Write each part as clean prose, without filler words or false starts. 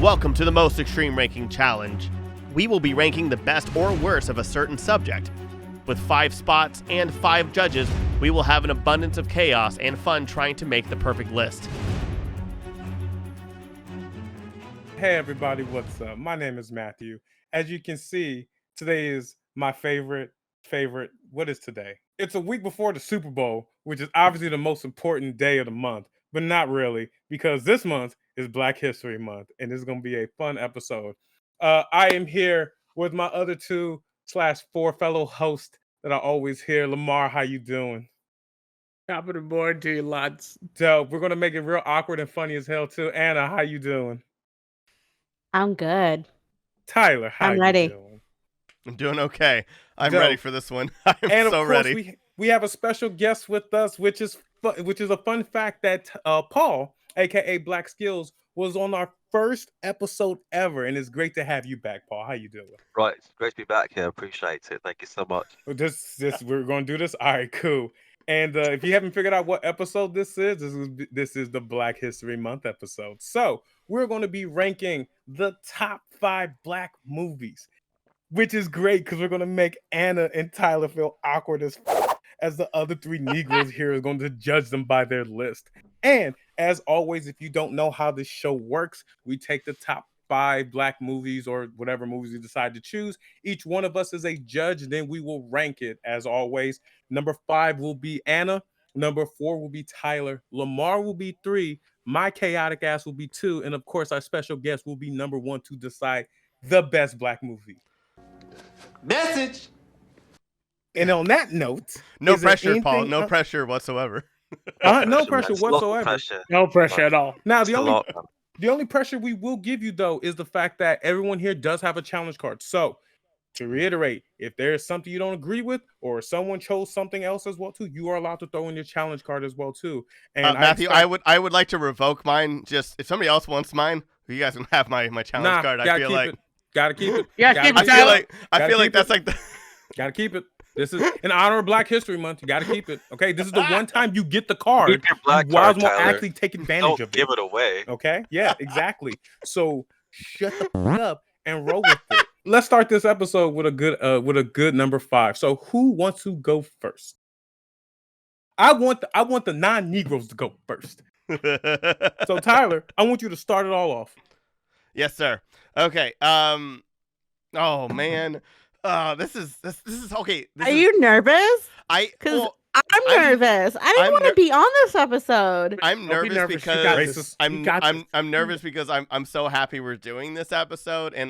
Welcome to the Most Extreme Ranking Challenge. We will be ranking the best or worst of a certain subject. With 5 spots and 5 judges, we will have an abundance of chaos and fun trying to make the perfect list. Hey everybody, what's up? My name is Matthew. As you can see, today is my favorite, what is today? It's a week before the Super Bowl, which is obviously the most important day of the month, but not really, because this month is Black History Month, and this is going to be a fun episode. I am here with my other 2/4 fellow hosts that are always here. Lemar, how you doing? Top of the board to you, lads. Dope. We're going to make it real awkward and funny as hell, too. Anna, how you doing? I'm good. Tyler, how I'm ready. you doing? I'm doing okay. I'm Dope. ready for this one. I'm And so of course, ready. we have a special guest with us, which is a fun fact that Paul, aka blaqskillz, was on our first episode ever, and it's great to have you back, Paul. How you doing? Right, it's great to be back here. Appreciate it. Thank you so much. We're gonna do this. All right, cool. And if you haven't figured out what episode this is the Black History Month episode. So we're going to be ranking the top 5 Black movies, which is great because we're going to make Anna and Tyler feel awkward as the other 3 Negroes here are going to judge them by their list. And as always, if you don't know how this show works, we take the top 5 Black movies or whatever movies we decide to choose. Each one of us is a judge, and then we will rank it as always. Number 5 will be Anna. Number 4 will be Tyler. Lemar will be 3. My chaotic ass will be 2. And of course, our special guest will be number 1 to decide the best Black movie. Message. And on that note, No pressure, Paul. No pressure whatsoever. No pressure whatsoever. No pressure at all. Now, the only pressure we will give you, though, is the fact that everyone here does have a challenge card. So, to reiterate, if there's something you don't agree with or someone chose something else as well, too, you are allowed to throw in your challenge card as well, too. And Matthew, I would like to revoke mine. Just if somebody else wants mine, you guys can have my challenge card. I feel like gotta keep it. Yeah, I feel like that's like the gotta keep it. This is in honor of Black History Month. You gotta keep it. Okay, this is the one time you get the card. Keep your black you card, might as well Tyler. actually take advantage of it. Give it away. Okay, yeah, exactly. So shut the fuck up and roll with it. Let's start this episode with a good number 5. So who wants to go first? I want the non-Negroes to go first. So Tyler, I want you to start it all off. Yes, sir. Okay. Oh man. This is okay. Are you nervous? I'm nervous. I didn't want to be on this episode. I'm nervous nervous. because I'm I'm nervous because I'm so happy we're doing this episode, and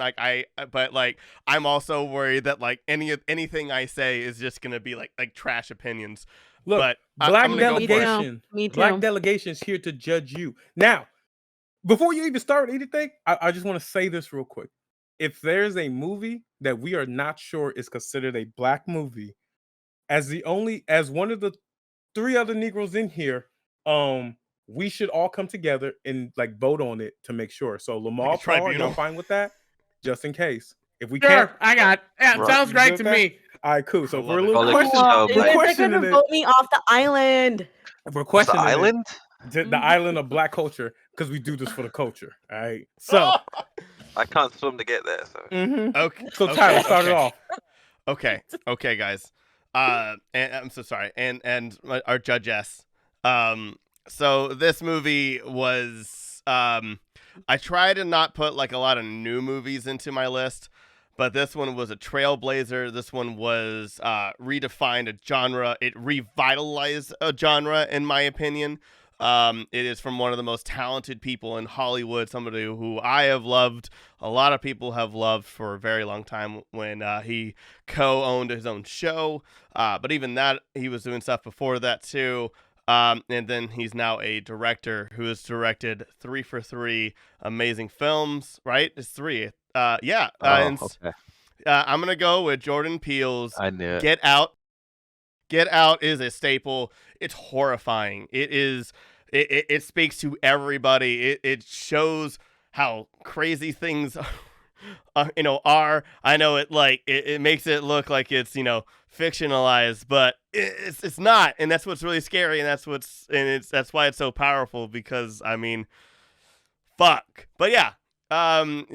but I'm also worried that like anything I say is just gonna be like trash opinions. Look, but Black I'm gonna go for it. delegation. Me too. Black delegation is here to judge you. Now, before you even start anything, I just want to say this real quick. If there's a movie that we are not sure is considered a Black movie, as one of the 3 other Negroes in here, we should all come together and like vote on it to make sure. So Lamar, Paul, are y'all fine with that? Just in case. If we can't, I got it. Yeah, Right. sounds You great good to with me. all right, cool. So if we're a it. little Well, questioning, Like, They're gonna vote me off the island. if we're The questioning it, island? the island of Black culture, because we do this for the culture. All right. So, I can't swim to get there. So Okay. so Tyler, start it off. Okay, guys. And I'm so sorry. And our judges. So this movie was I try to not put like a lot of new movies into my list, but this one was a trailblazer. This one was redefined a genre. It revitalized a genre, in my opinion. It is from one of the most talented people in Hollywood, somebody who I have loved, a lot of people have loved for a very long time when he co-owned his own show. But even that, he was doing stuff before that too. And then he's now a director who has directed 3 for 3 amazing films, right? It's 3. Yeah. okay. I'm going to go with Jordan Peele's I knew it. Get Out. Get Out is a staple. It's horrifying. It speaks to everybody. It shows how crazy things are. I know it makes it look like it's fictionalized, but it's not, and that's what's really scary, and that's why it's so powerful, because I mean, fuck. But yeah,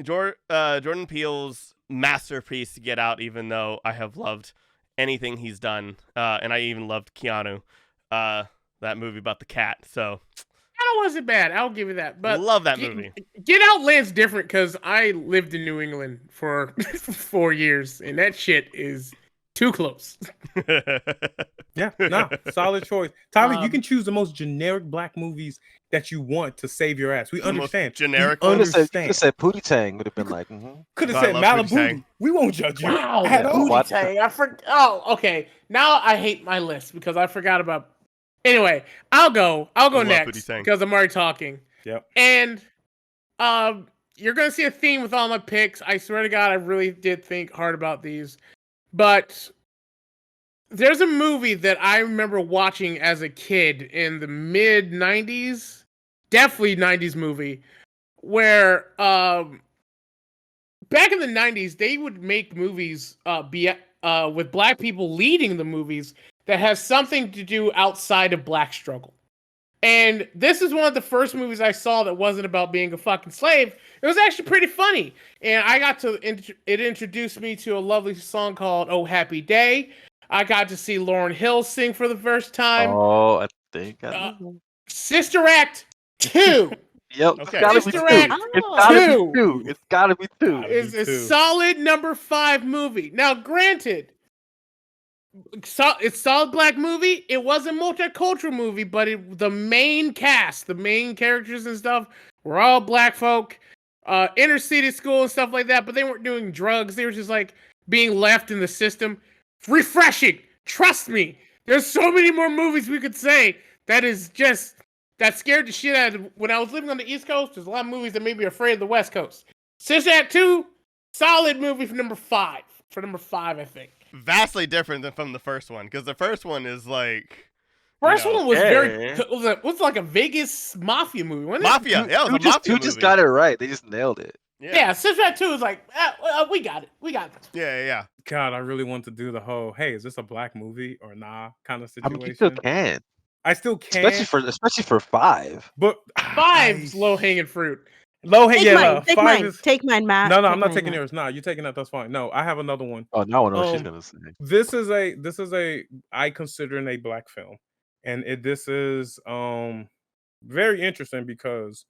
Jordan Peele's masterpiece, Get Out, even though I have loved anything he's done, and I even loved Keanu, that movie about the cat. So That wasn't bad. I'll give you that. But love that movie. Get Out lands different because I lived in New England for 4 years, and that shit is too close. Yeah, no, solid choice. Tyler, you can choose the most generic black movies that you want to save your ass. We understand. Generic. We understand. Could have said Pootie Tang would have been like, Could have I said love Pootie Malibu. Tang. We won't judge you. Wow, at all. What? Oh, okay. Now I hate my list because I forgot about. Anyway, I'll go love next Pootie Tang. because I'm already talking. Yep. And you're gonna see a theme with all my picks. I swear to God, I really did think hard about these. But there's a movie that I remember watching as a kid in the mid 90s, definitely 90s movie, where back in the 90s they would make movies with black people leading the movies that has something to do outside of black struggle. And this is one of the first movies I saw that wasn't about being a fucking slave. It was actually pretty funny. And I got to, it introduced me to a lovely song called Oh Happy Day. I got to see Lauryn Hill sing for the first time. Oh, I think I know. Sister Act 2 Yep. Okay. It's gotta be Sister two. Act It's gotta two. be two. It's gotta be two. is a 2. solid number 5 movie. Now, granted, it's solid black movie. It was a multicultural movie, but the main cast, the main characters and stuff were all black folk, inner city school and stuff like that, but they weren't doing drugs. They were just like being left in the system. Refreshing. Trust me. There's so many more movies we could say that scared the shit out of. When I was living on the East Coast, there's a lot of movies that made me afraid of the West Coast. Sister Act 2, solid movie for number 5. For number 5, I think. Vastly different than from the first one, because the first one is like. First one was yeah. was like a Vegas mafia movie, wasn't it? Mafia. Yeah, it was a mafia Two movie. just got it right. They just nailed it. Yeah, Sister Act 2 is like, we got it. We got this. Yeah. God, I really want to do the whole, hey, is this a black movie or nah kind of I situation. mean, you still can, I still can. especially for 5. But 5's low hanging fruit. Take mine, Matt. No, I'm not mine, taking Matt. yours. Nah, you taking that. That's fine. No, I have another one. Oh, now I know what she's gonna say. This is a I consider a black film, and this is very interesting because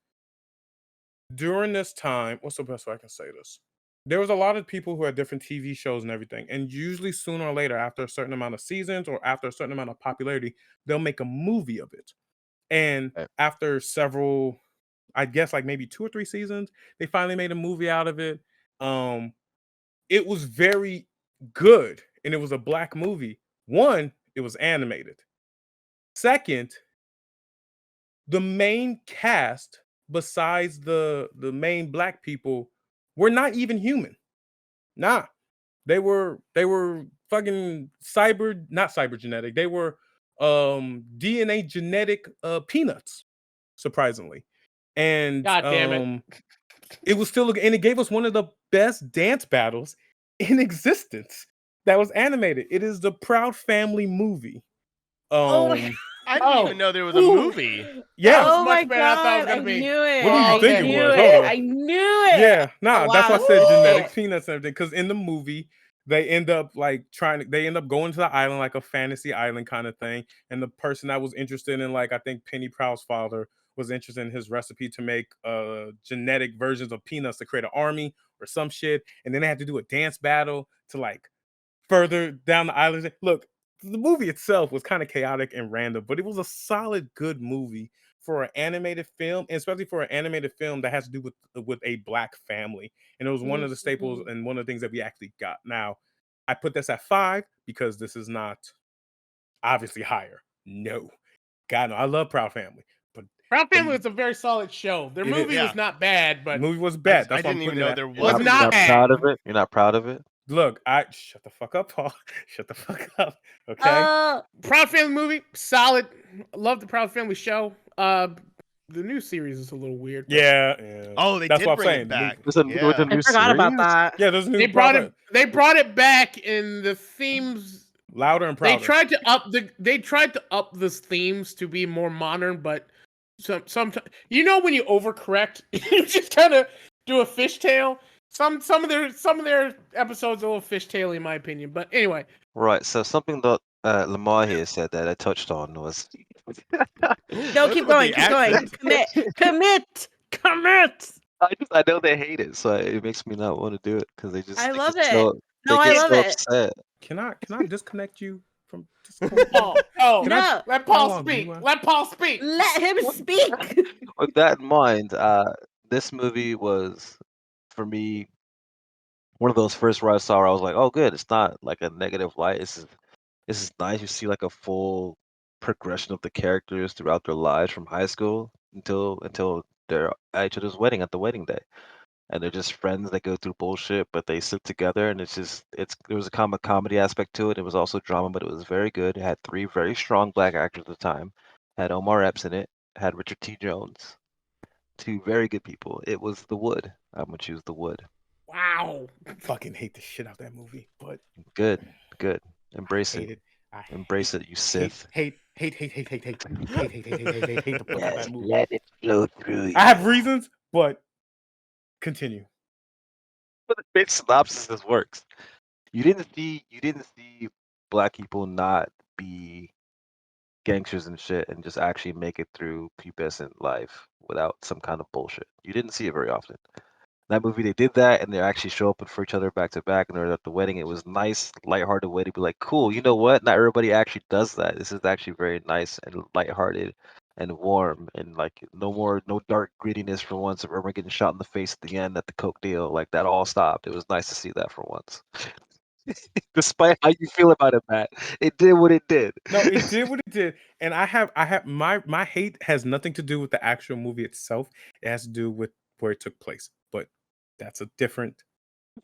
during this time, what's the best way I can say this? There was a lot of people who had different TV shows and everything, and usually sooner or later, after a certain amount of seasons or after a certain amount of popularity, they'll make a movie of it. And Okay. after several, I guess like maybe 2 or 3 seasons, they finally made a movie out of it. It was very good, and it was a black movie. One, it was animated. Second, the main cast, besides the main black people, were not even human. Nah, they were fucking not cybergenetic. They were DNA genetic peanuts, surprisingly. And God damn it. It was still, and it gave us one of the best dance battles in existence that was animated. It is the Proud Family movie. I didn't even know there was a movie. Yeah. Oh much my better than I thought it was god, I gonna be. knew it. What do you I think it knew was? it. Hold on. I knew it. Yeah, nah, Oh, that's why I wow. said Ooh. genetic peanuts and everything. Because in the movie, they end up like they end up going to the island, like a fantasy island kind of thing. And the person that was interested in, like, I think Penny Proud's father was interested in his recipe to make genetic versions of peanuts to create an army or some shit. And then they had to do a dance battle to like further down the island. Look, the movie itself was kind of chaotic and random, but it was a solid, good movie for an animated film, and especially for an animated film that has to do with a black family. And it was one of the staples and one of the things that we actually got. Now, I put this at 5 because this is not obviously higher. No. God, no, I love Proud Family. But Proud Family was a very solid show. Their movie was not bad, but the movie was bad. I That's why I'm didn't even putting know it there at- was. Was not bad. proud of it. You're not proud of it. Look, shut the fuck up, Paul. Shut the fuck up. Okay. Proud Family movie, solid. Love the Proud Family show. The new series is a little weird. but Yeah. Oh, they That's did what I'm bring saying. it back. With the Yeah. new I forgot about series? that. Yeah, there's a new They brought it back in the themes. louder and prouder. They tried to up the themes to be more modern, but sometimes when you overcorrect, you just kind of do a fishtail. Some of their episodes are a little fishtaily in my opinion. But anyway. Right. So something that Lemar here said that I touched on was. No, keep going. Commit. I know they hate it, so it makes me not want to do it because they just. I they love get it. So, No, they I get love so it. upset. Can I disconnect you from Discord? No. Let Paul long do speak. you want? Let Paul speak. Let him speak. With that in mind, this movie was, for me, one of those first where I saw where I was like, oh, good. It's not like a negative light. This is nice. You see like a full progression of the characters throughout their lives from high school until they're at each other's wedding at the wedding day. And they're just friends that go through bullshit, but they sit together, and there was a comedy aspect to it. It was also drama, but it was very good. It had 3 very strong black actors at the time. Had Omar Epps in it. Had Richard T. Jones. 2 very good people. It was The Wood. I'm gonna choose The Wood. Wow. I fucking hate the shit out of that movie, but Good. Embrace hate it. it. Embrace it, you Sith. Hate the fuck out that movie. Let it flow through you. I have reasons, but continue. But the big synopsis this works. You didn't see black people not be gangsters and shit and just actually make it through pubescent life without some kind of bullshit. You didn't see it very often. That movie, they did that, and they actually show up for each other back to back, and they're at the wedding. It was nice, lighthearted way to be like, cool, you know what? Not everybody actually does that. This is actually very nice and lighthearted and warm, and like no dark grittiness for once of everyone getting shot in the face at the end at the coke deal. Like that all stopped. It was nice to see that for once. Despite how you feel about it, Matt, it did what it did. No, it did what it did, and I have my hate has nothing to do with the actual movie itself. It has to do with where it took place, but that's a different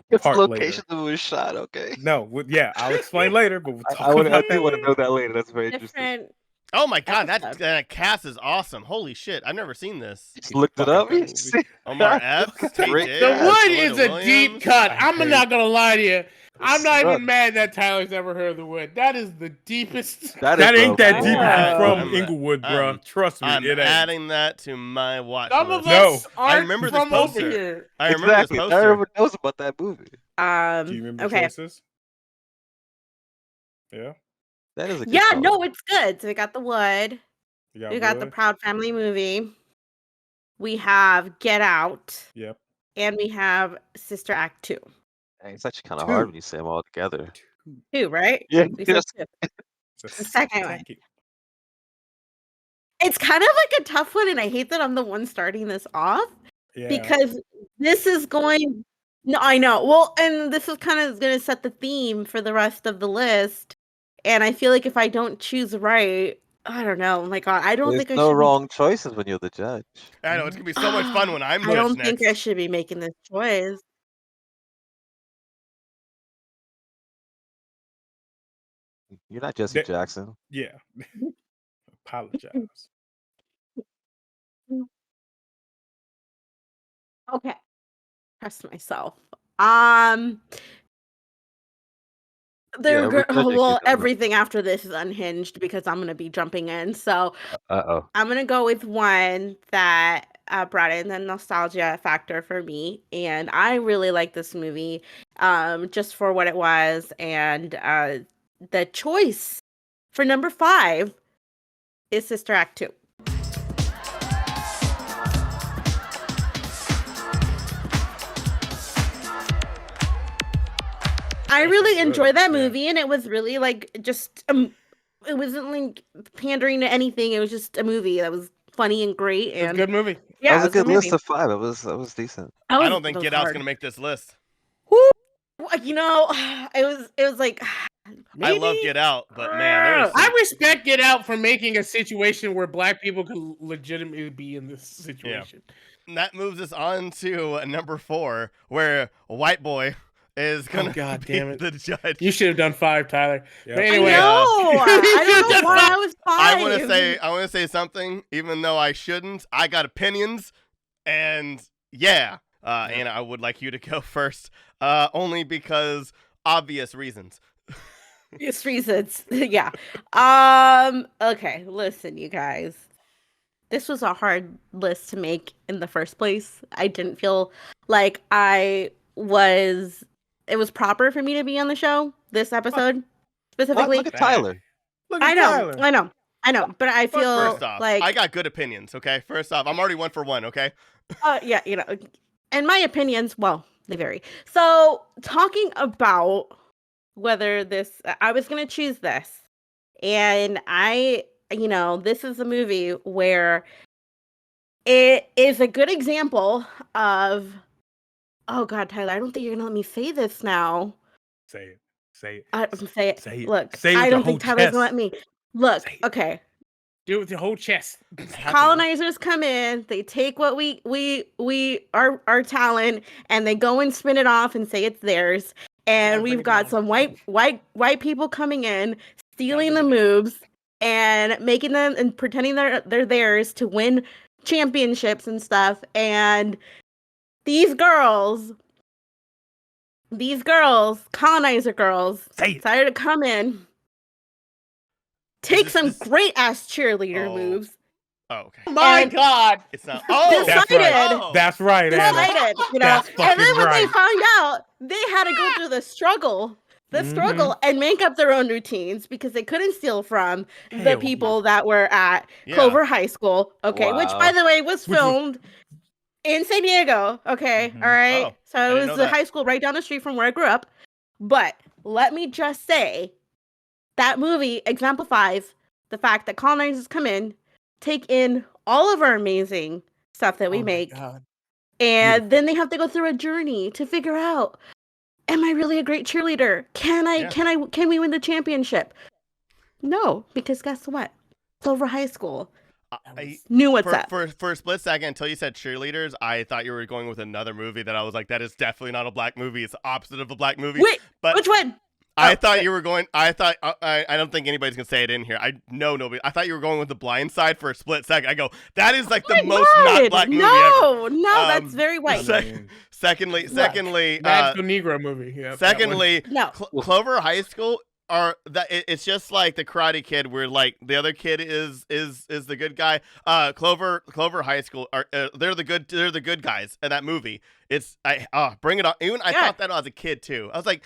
It's the part location later. that it was shot. Okay. No, yeah, I'll explain later, but we'll talk I about do that want to later. know that later. That's very interesting. Different. Oh my god, episode. that cast is awesome. Holy shit, I've never seen this. Just looked it Fuck up. out that movie. Omar Epps, Great TJ, The Yeah, Wood Selena is a deep Williams. cut. I I'm hate- not gonna lie to you. I'm not Sucks. even mad that Tyler's never heard of The Wood. That is the deepest. That That is ain't that the- deep if Yeah. you from I'm- Inglewood, bro. I'm- Trust me, I'm it ain't. adding that to my watch Some of list. No. us aren't remember this from over poster. here. I remember Exactly. this Not poster. everyone knows about that movie. Do you remember the Okay. choices? Yeah. That is a good Yeah, call. no, it's good. So we got The Wood. You We got the Wood? Proud Family movie. We have Get Out, Yep. and we have Sister Act 2. Dang, it's actually kind of 2. hard when you say them all together. 2, right? Yeah. We said 2. It's The second one. second. It's kind of like a tough one, and I hate that I'm the one starting this off Yeah. because this is going. No, I know. Well, and this is kind of going to set the theme for the rest of the list. And I feel like if I don't choose right, I don't know. Oh my God, I don't There's think I no should. wrong choices when you're the judge. I know it's gonna be so much fun when I'm I judged don't next. think I should be making this choice. You're not Jesse That- Jackson. Yeah. Apologize. Okay, trust myself. Yeah, we're judging you, Well, don't we? everything after this is unhinged because I'm gonna be jumping in. So Uh-oh. I'm gonna go with one that brought in the nostalgia factor for me, and I really like this movie, just for what it was, and the choice for number 5 is Sister Act 2. I really good, enjoyed that yeah. movie, and it was really like just it wasn't like pandering to anything. It was just a movie that was funny and great, It's a and good movie. yeah, That was a it good movie. list of 5. That was decent. I don't think Get Out's gonna make this list. You know, it was like I love Maybe? Get Out, but man, there was I respect Get Out for making a situation where black people could legitimately be in this situation. that moves us on to number 4, where a white boy is gonna God be damn it. the judge. You should have done 5, Tyler. Yeah. But I anyway, know. I don't know why Just- I was 5. I want to say something, even though I shouldn't. I got opinions, and yeah. Anna, I would like you to go first, only because obvious reasons. It's reasons. Yeah. Okay, listen, you guys. this was a hard list to make in the first place. I didn't feel like it was proper for me to be on the show this episode specifically. Look at Tyler. Look at Tyler. I know, but I feel First off, like I got good opinions, okay? First off, I'm already 1 for 1, okay? yeah, and my opinions, well, they vary. So, talking about whether I was going to choose this, and this is a movie where it is a good example of, oh God, Tyler, I don't think you're going to let me say this now. Say it. Say it. I'm say it. Say it. Look, Say it I with don't your think whole Tyler's gonna chest. let me. Look, Say it. okay. Do it with your whole chest. Colonizers come in, they take what our talent, and they go and spin it off and say it's theirs. And we've got some white people coming in, stealing the moves and making them and pretending they're theirs to win championships and stuff. And these girls, colonizer girls, decided to come in, take some great ass cheerleader moves. Oh, okay. My God. It's not. That's right, Anna. Decided, That's and then when they right. found out, they had to go through the struggle and make up their own routines because they couldn't steal from the people that were at Clover High School. Okay, which by the way was filmed in San Diego. Okay, all right. So it was the high school right down the street from where I grew up. But let me just say, that movie exemplifies the fact that colonizers come in, take in all of our amazing stuff that we make, and then they have to go through a journey to figure out, am I really a great cheerleader? Can we win the championship? No, because guess what? Clover High School knew what's up. For a split second, until you said cheerleaders, I thought you were going with another movie that I was like, that is definitely not a black movie. It's the opposite of a black movie. Wait, but which one? I thought you were going. I don't think anybody's gonna say it in here. I know nobody. I thought you were going with The Blind Side for a split second. I go, that is like the most not black movie ever. No, that's very white. Secondly, Magical Negro movie. Yeah. Secondly, Clover High School it's just like the Karate Kid, where like the other kid is the good guy. Clover High School they're the good guys in that movie. Bring it on. Even I thought that as a kid too. I was like,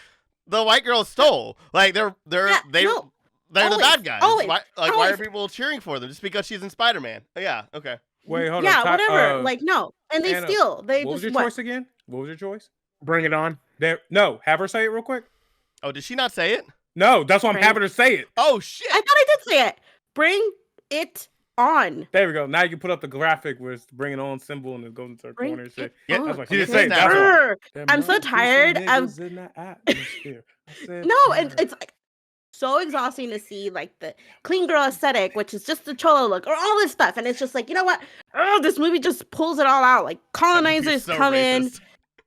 the white girls stole. Like they're the bad guys. Why are people cheering for them just because she's in Spider-Man? Yeah, okay. Wait, hold on. Yeah, whatever. No, and they Anna, steal. What was your choice again? What was your choice? Bring it on. No, have her say it real quick. Oh, did she not say it? No, that's why I'm having her say it. Oh shit! I thought I did say it. Bring it on. There we go. Now you can put up the graphic where it's the bring it on symbol and it goes into her corner and shit. Yeah, that's why she didn't say that. I'm so tired of. No, and it's like so exhausting to see like the clean girl aesthetic, which is just the cholo look, or all this stuff, and it's just like, you know what? Oh, this movie just pulls it all out. Like colonizers come in,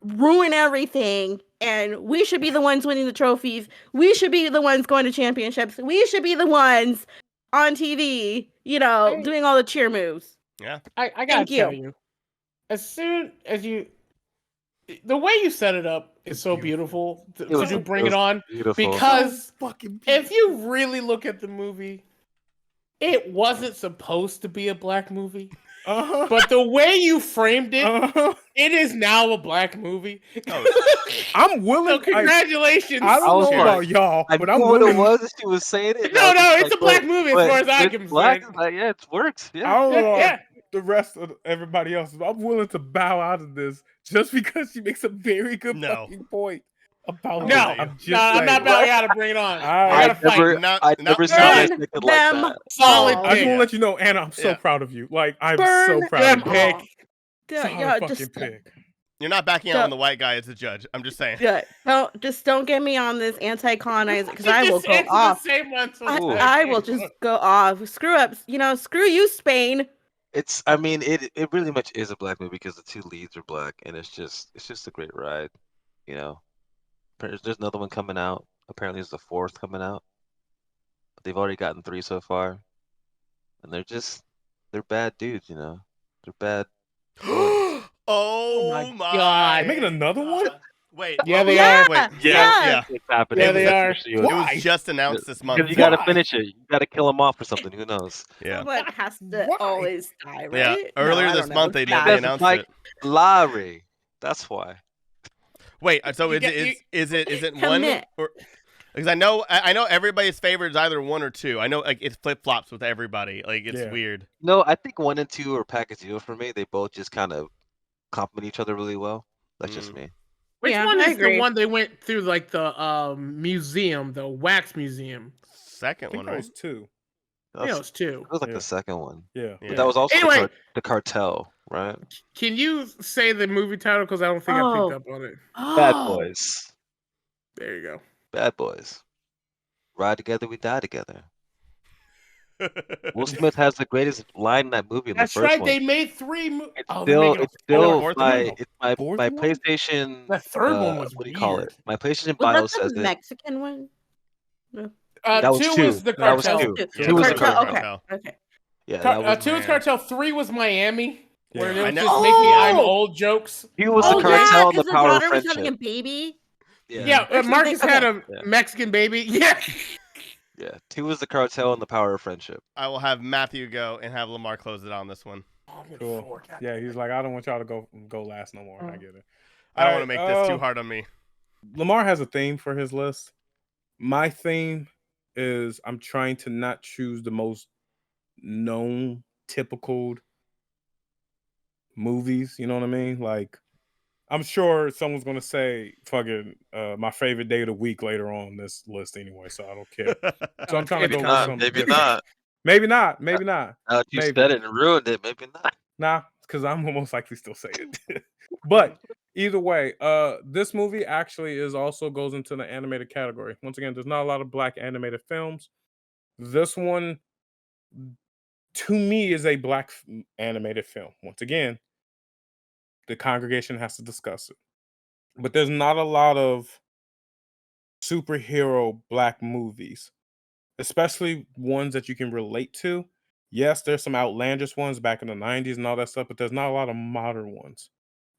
ruin everything, and we should be the ones winning the trophies. We should be the ones going to championships. We should be the ones on TV, doing all the cheer moves. Yeah. I gotta tell you, as soon as the way you set it up is so beautiful. Did you bring it on? Beautiful. Because if you really look at the movie, it wasn't supposed to be a black movie. But the way you framed it, it is now a black movie. I'm willing. So congratulations. I don't know about y'all, but I'm what willing. it was. She was saying it. No, it's a black movie as far as I can say. Yeah, it works. Yeah. I don't know the rest of everybody else. I'm willing to bow out of this just because she makes a very good fucking point. I'm not bowing out to Bring It On. I never seen anything like that. Solid. I just want to let you know, Anna, I'm so proud of you. Like, I'm so proud of you. Pick. You're not backing out on the white guy as a judge. I'm just saying. Yeah. Don't get me on this anti-colonizer because I will go off. I will just go off. Screw up. Screw you, Spain. It really much is a black movie because the two leads are black, and it's just a great ride. There's another one coming out. Apparently, there's the fourth coming out. But they've already gotten 3 so far, and they're bad dudes. They're bad. Oh my God! They're making another one? Wait. Yeah, they Yeah. are. Wait. Yeah. It's happening. Yeah, they are. It was just announced this month. Because you gotta Why? finish it. You gotta kill him off or something. Who knows? Yeah. Someone has to Why? always die, Yeah. right? Earlier I this don't month know. they Die. announced like it. Larry. That's why. Wait. So You is it one Commit. or? Because I know everybody's favorite is either 1 or 2. I know like it flip flops with everybody. Like it's Yeah. weird. No, I think 1 and 2 are package deal for me. They both just kind of complement each other really well. That's just me. Which Yeah, one I is the agree. one they went through, like the museum, the wax museum? I Second think one, that right? was 2. I think it was 2. It was like Yeah. the second one. Yeah. Yeah. But that was also Anyway. the cartel, right? Can you say the movie title? Because I don't think I Oh. picked up on it. Bad Oh. Boys. There you go. Bad Boys. Ride together, we die together. Will Smith has the greatest line in that movie in That's the first right. one. They made 3 movies. It's Oh, still fourth my one? Fourth my one? PlayStation. The third one was what do you call weird. it? My PlayStation Was bio that says the it. Mexican one? That was 2 2. was the That was cartel. 2. Yeah, 2 was the Cartel. cartel. Okay. Yeah, that was 2 was cartel. 3 was Miami, where Yeah. it I was know- just making I'm Oh! old jokes. 2 was the Oh yeah, cartel and because the the power of daughter was having a friendship. baby. Yeah, Or Marcus something. had Okay. a Yeah. Mexican baby. Yeah. Yeah, 2 was the cartel and the power of friendship. I will have Matthew go and have Lamar close it on this one. Cool. Yeah, he's like, I don't want y'all to go last no more. I get it. I don't All want to right, make this too hard on me. Lamar has a theme for his list. My theme is I'm trying to not choose the most known, typical movies. You know what I mean? Like, I'm sure someone's gonna say fucking my favorite day of the week later on this list anyway, so I don't care. So I'm trying to go with something Maybe different. not. Maybe not. Maybe not. Now that you Maybe. said it and ruined it, maybe not. Nah, because I'm gonna most likely still say it. But either way, this movie actually also goes into the animated category. Once again, there's not a lot of black animated films. This one, to me, is a black animated film. Once again, the congregation has to discuss it. But there's not a lot of superhero black movies, especially ones that you can relate to. Yes, there's some outlandish ones back in the 90s and all that stuff, but there's not a lot of modern ones.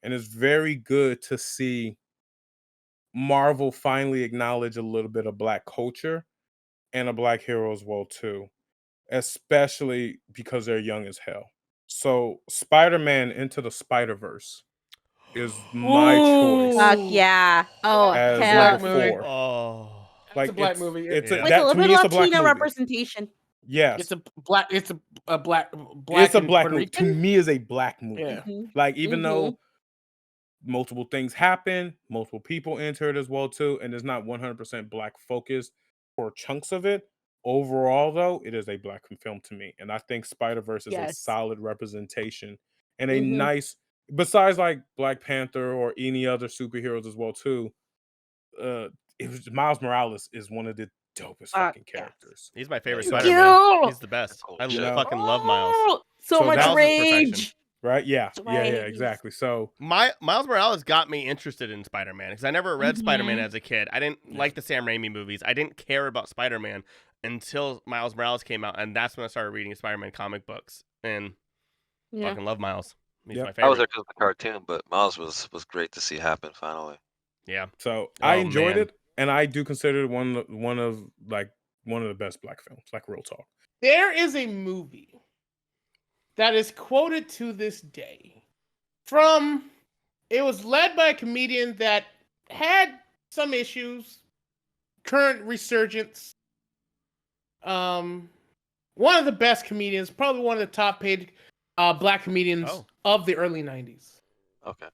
And it's very good to see Marvel finally acknowledge a little bit of black culture and a black hero as well too, especially because they're young as hell. So Spider-Man Into the Spider-Verse is my choice Fuck yeah. Oh as hell. number movie. 4. Oh. It's a black movie. It's Yeah. a, With that, a to little me, bit it's a black Latino movie. representation. Yes, It's a black. It's a black. it's a and black Puerto movie. To Rican? me, is a black movie. Yeah. Mhm. Like, even Mhm. though multiple things happen, multiple people enter it as well too, and it's not 100% black focused for chunks of it. Overall, though, it is a black film to me, and I think Spider-Verse is a Yes. solid representation and a Mhm. nice. Besides, like Black Panther or any other superheroes as well too, it was Miles Morales is one of the dopest fucking yeah. characters. He's my favorite So- Spider-Man. He's the best. I You know? fucking love Miles. Oh, so So much that was his perfection. rage. Right? Yeah, yeah, Right. exactly. So Miles Morales got me interested in Spider-Man because I never read Spider-Man Mhm. as a kid. I didn't like the Sam Raimi movies. I didn't care about Spider-Man until Miles Morales came out, and that's when I started reading Spider-Man comic books. And Yeah. fucking love Miles. He's Yep. my I was favorite. there because of the cartoon, but Miles was great to see happen finally. Yeah. So I Oh, enjoyed man. it, and I do consider it one of the best black films. Like, real talk. There is a movie that is quoted to this day from. It was led by a comedian that had some issues, current resurgence. One of the best comedians, probably one of the top paid black comedians Oh. of the early 90s. Okay.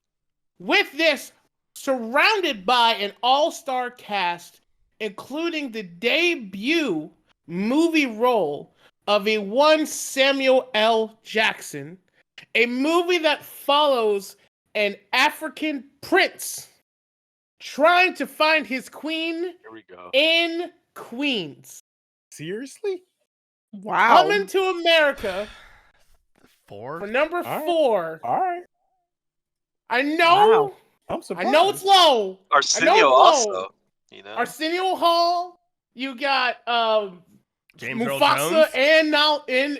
With this, surrounded by an all-star cast, including the debut movie role of a one Samuel L. Jackson, a movie that follows an African prince trying to find his queen Here we go. in Queens. Seriously? Wow. Coming to America for 4? number All right. 4. All right. I know, Wow. I'm I surprised. know it's low. Arsenio low. also. You know. Arsenio Hall. You got James Earl Mufasa Jones? and now in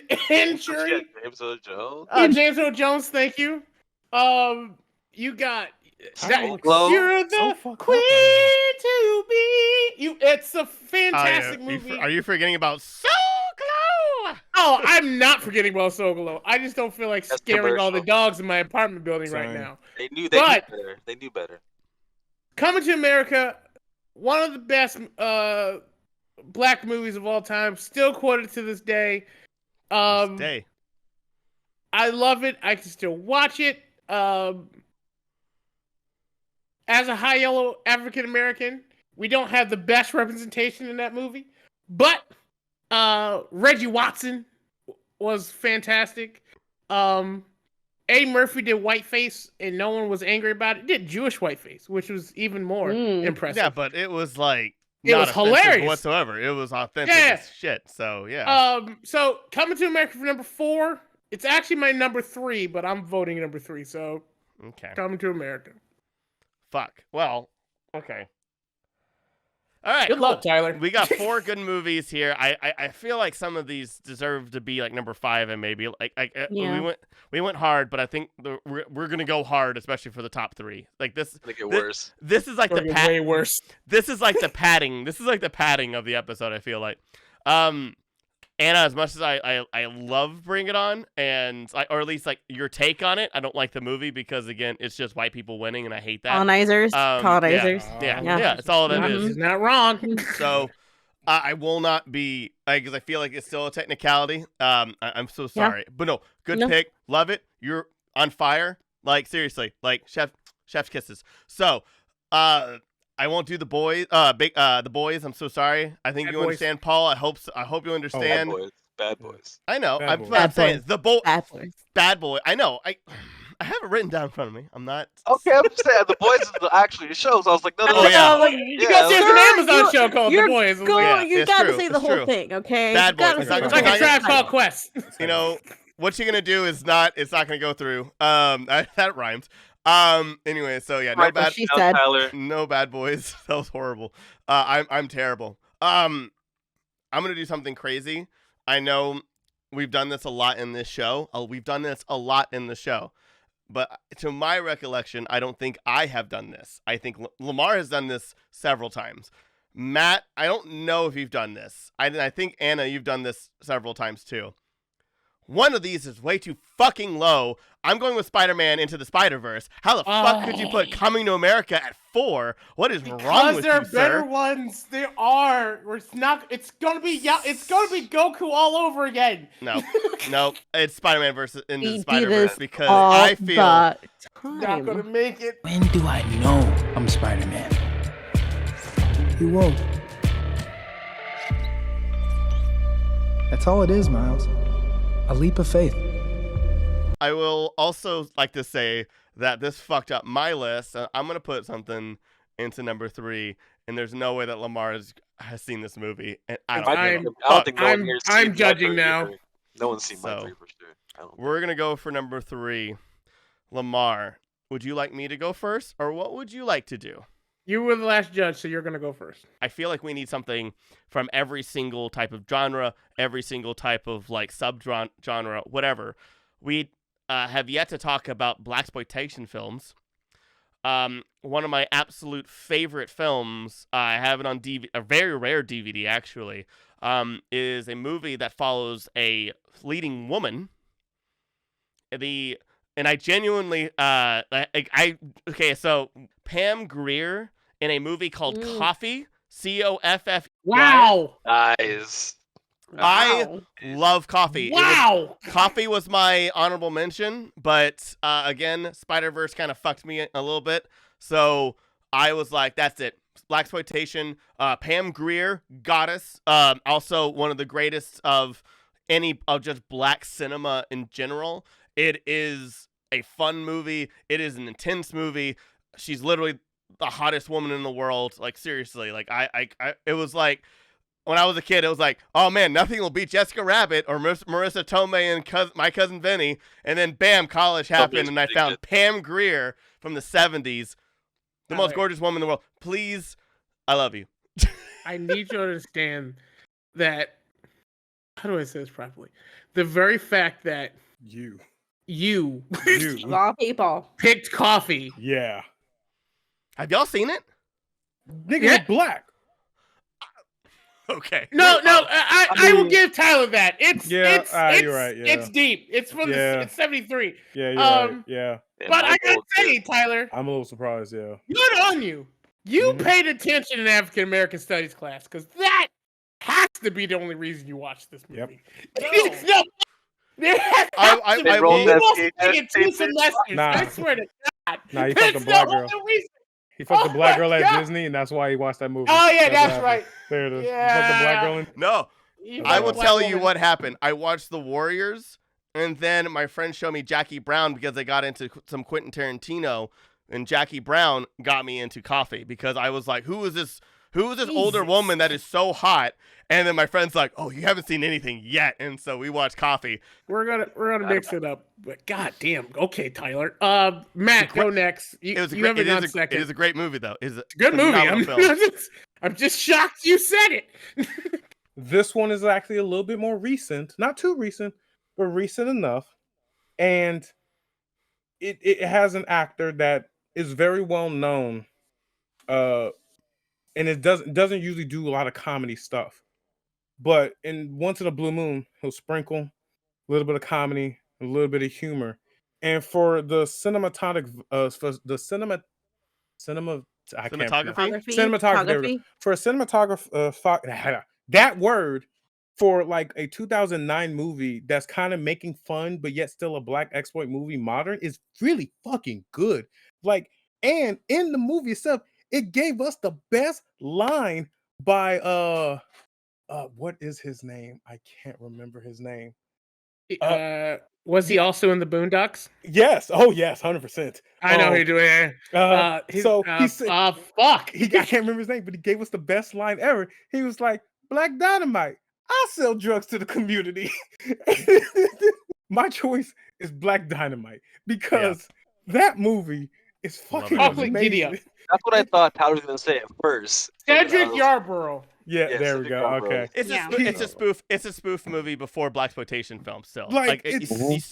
Shuri. James Earl Jones. James Earl Jones, thank you. You got I- Glow. You're So the fucked up queen right to be. It's a Oh, fantastic yeah. movie. Are you forgetting about So Glow? Oh, I'm not forgetting about Sogolo. I just don't feel like That's scaring all the commercial. dogs in my apartment building right Same. now. They knew But- better. They knew better. Coming to America, one of the best black movies of all time, still quoted to this day. Stay. I love it. I can still watch it. As a high yellow African American, we don't have the best representation in that movie, but Reggie Watson was fantastic. Eddie Murphy did whiteface, and no one was angry about it. He did Jewish whiteface, which was even more impressive. Yeah, but it was like It not was offensive hilarious. whatsoever. It was authentic Yeah. as shit. So yeah. So Coming to America for number 4. It's actually my number 3, but I'm voting number 3. So Okay. Coming to America. Fuck. Well. Okay. All right. Good luck, Tyler. We got 4 good movies here. I feel like some of these deserve to be like number 5 and maybe Yeah. we went hard, but I think we're gonna go hard, especially for the top 3. Like this. Make it worse. This is like Or the way worse. This is like the padding. This is like the padding of the episode. I feel like. Anna, as much as I love Bring It On, and or at least like your take on it, I don't like the movie because again, it's just white people winning, and I hate that. Colonizers. Colonizers. Yeah, Yeah. it's all that He's is. not wrong. So I will not be because I feel like it's still a technicality. I'm so sorry, but no, good No. pick, love it. You're on fire, like seriously, like chef's kisses. So I won't do the boys. The boys. I'm so sorry. I think Bad you Boys. understand, Paul. I hope you Bad understand. boys. Bad boys. I know. Bad I'm, Boys. what I'm Bad saying Boys. is the bad boy. I know. I have it written down in front of me. I'm not. Okay, I'm just saying the boys is actually the show. So I was like, no. Oh, yeah. Like, You guys, there's an Amazon show called The you're Boys. It's Go, like, Yeah, you it's gotta true, say the it's whole true. thing, okay? Bad You gotta Boys. say It's the it's like whole a Tribe title. Called Quest. You know what you're gonna do is not. It's not gonna go through. That rhymes. Anyway, so yeah, no Right, bad. She now, said. Tyler. No bad boys. That was horrible. I'm terrible. I'm gonna do something crazy. I know we've done this a lot in this show. But to my recollection, I don't think I have done this. I think Lemar has done this several times. Matt, I don't know if you've done this. I think Anna, you've done this several times too. One of these is way too fucking low. I'm going with Spider-Man Into the Spider-Verse. How the fuck could you put Coming to America at 4? What is wrong Because with there are you, better sir? ones. There are. It's not. It's gonna be. It's gonna be Goku all over again. No, it's Spider-Man versus Into We the do Spider-Verse this because all I feel the Not gonna time. make it. When do I know I'm Spider-Man? You won't. That's all it is, Miles. A leap of faith. I will also like to say that this fucked up my list. I'm gonna put something into number 3, and there's no way that Lemar has seen this movie. And I don't. I don't think no one here's I'm seen judging my now. three. No one's seen my So, 3 for sure. I don't We're gonna go for number 3. Lamar, would you like me to go first, or what would you like to do? You were the last judge, so you're gonna go first. I feel like we need something from every single type of genre, every single type of like genre, whatever. We have yet to talk about blaxploitation films. One of my absolute favorite films, I have it on DVD, a very rare DVD actually, is a movie that follows a leading woman. And I genuinely, okay, so Pam Grier in a movie called Coffee, Coff. Wow! Nice. I Wow. love Coffee. Wow! Coffee was my honorable mention, but again, Spider-Verse kind of fucked me a little bit. So I was like, that's it. Blaxploitation. Pam Grier, goddess. Also one of the greatest of just black cinema in general. It is a fun movie. It is an intense movie. She's literally the hottest woman in the world. Like seriously, like I it was like when I was a kid, it was like, oh man, nothing will beat Jessica Rabbit or Marissa Tomei and My Cousin Vinny. And then bam, college happened, and I found Pam Grier from the 70s, the most gorgeous woman in the world. Please, I love you. I need you to understand that. How do I say this properly? The very fact that you Of all people. picked Coffee Yeah. Have y'all seen it? Nigga Yeah. is black. Okay. No, I will give Tyler that. It's Yeah, it's you're right, yeah. it's deep. It's from it's 73. Yeah, you're right. Yeah, Yeah, But I gotta Michael, say, Tyler, I'm a little surprised. Yeah. good on you. You Mhm. paid attention in African American Studies class because that has to be the only reason you watched this Yep. movie. No, there has I- to be. I You will- must that take it 2 tape, semesters. Nah. I swear to God. Nah, he There's fucked the black no girl. other reason. He fucked the Oh black my girl at God. Disney, and that's why he watched that movie. Oh yeah, what that's happened. right. There it is. He fucked the black girl. No, You I fucked will a black tell you woman. what happened. I watched The Warriors, and then my friend showed me Jackie Brown because I got into some Quentin Tarantino, and Jackie Brown got me into coffee because I was like, who is this older woman that is so hot? And then my friend's like, oh, you haven't seen anything yet. And so we watched Coffee. We're gonna mix it up. But god damn. Okay, Tyler. Matt, go next. You have it on second. It is a great movie, though. It's a Good movie. phenomenal film. I'm just shocked you said it. This one is actually a little bit more recent, not too recent, but recent enough, and it has an actor that is very well known, and it doesn't usually do a lot of comedy stuff, but in once in a blue moon he'll sprinkle a little bit of comedy, a little bit of humor, and for the cinematography. I can't pronounce- cinematography. There we go. For a cinematographer, that word for like a 2009 movie that's kind of making fun, but yet still a black exploit movie modern is really fucking good. Like, and in the movie itself, it gave us the best line by what is his name? I can't remember his name. Was he also in the Boondocks? Yes. Oh yes, 100%. I know who you're doing. So he said, fuck. I can't remember his name, but he gave us the best line ever. He was like, Black Dynamite, I sell drugs to the community. My choice is Black Dynamite because that movie is fucking Fucking giddy up. amazing. That's what I thought Tyler was gonna say at first. Cedric Yarborough. Yeah, Yeah, there we Cedric go. Yarborough. Okay. It's a spoof. It's a spoof movie before blaxploitation film. Still, Like, you it's-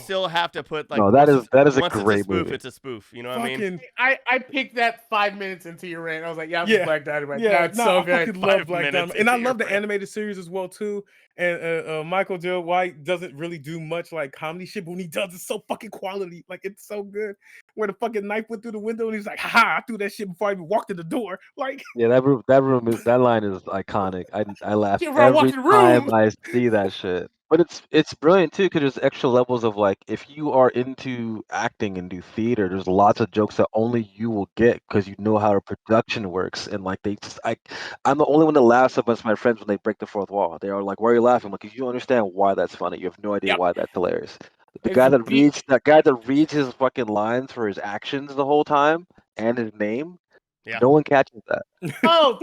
still have to put like. No, that is a once great it's a spoof, movie. it's a spoof. You know what I mean? Fucking I picked that 5 minutes into your rant. I was like, yeah, Yeah. Black Dynamite. yeah, That's so I good. fucking love 5 Black minutes Dynamite, and I into your love the rant. animated series as well too. And Michael J. White doesn't really do much like comedy shit, but when he does, it's so fucking quality. Like it's so good. Where the fucking knife went through the window, and he's like, "Ha! I threw that shit before I even walked in the door." Like, Yeah, that line is iconic. I laugh Yeah, when I walk every in the room. time I see that shit. But it's brilliant too because there's extra levels of like if you are into acting and do theater, there's lots of jokes that only you will get because you know how a production works. And like I'm the only one that laughs amongst my friends when they break the fourth wall. They are like, "Why are you laughing?" I'm like, 'cause you don't understand why that's funny. You have no idea Yep. why that's hilarious. The It's guy deep. that guy that reads his fucking lines for his actions the whole time and his name. Yeah. No one catches that. Oh,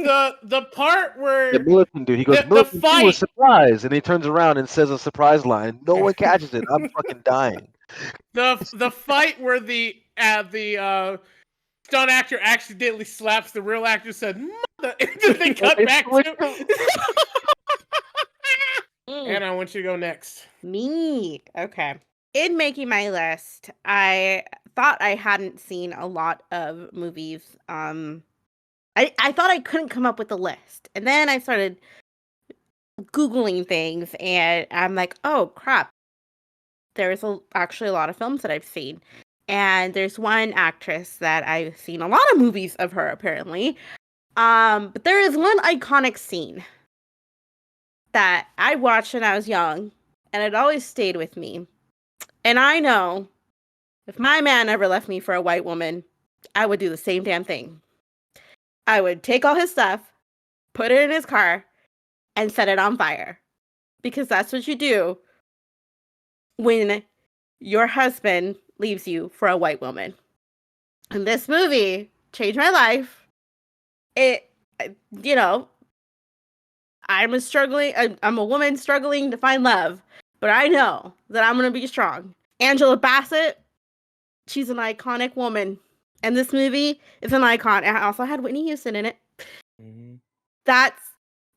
the part where The militant dude, he goes, The militant dude, a fight- surprise, and he turns around and says a surprise line. No one catches it. I'm fucking dying. the fight where the stunt actor accidentally slaps the real actor said mother and then they cut It's back switch- to Mm. and I want you to go next. Me. Okay. In making my list, I thought I hadn't seen a lot of movies. I thought I couldn't come up with a list. And then I started Googling things and I'm like, oh crap. There's actually a lot of films that I've seen. And there's one actress that I've seen a lot of movies of her apparently. But there is one iconic scene that I watched when I was young and it always stayed with me. And I know if my man ever left me for a white woman, I would do the same damn thing. I would take all his stuff, put it in his car, and set it on fire. Because that's what you do when your husband leaves you for a white woman. And this movie changed my life. I'm a woman struggling to find love, but I know that I'm going to be strong. Angela Bassett, she's an iconic woman. And this movie is an icon. It also had Whitney Houston in it. Mhm.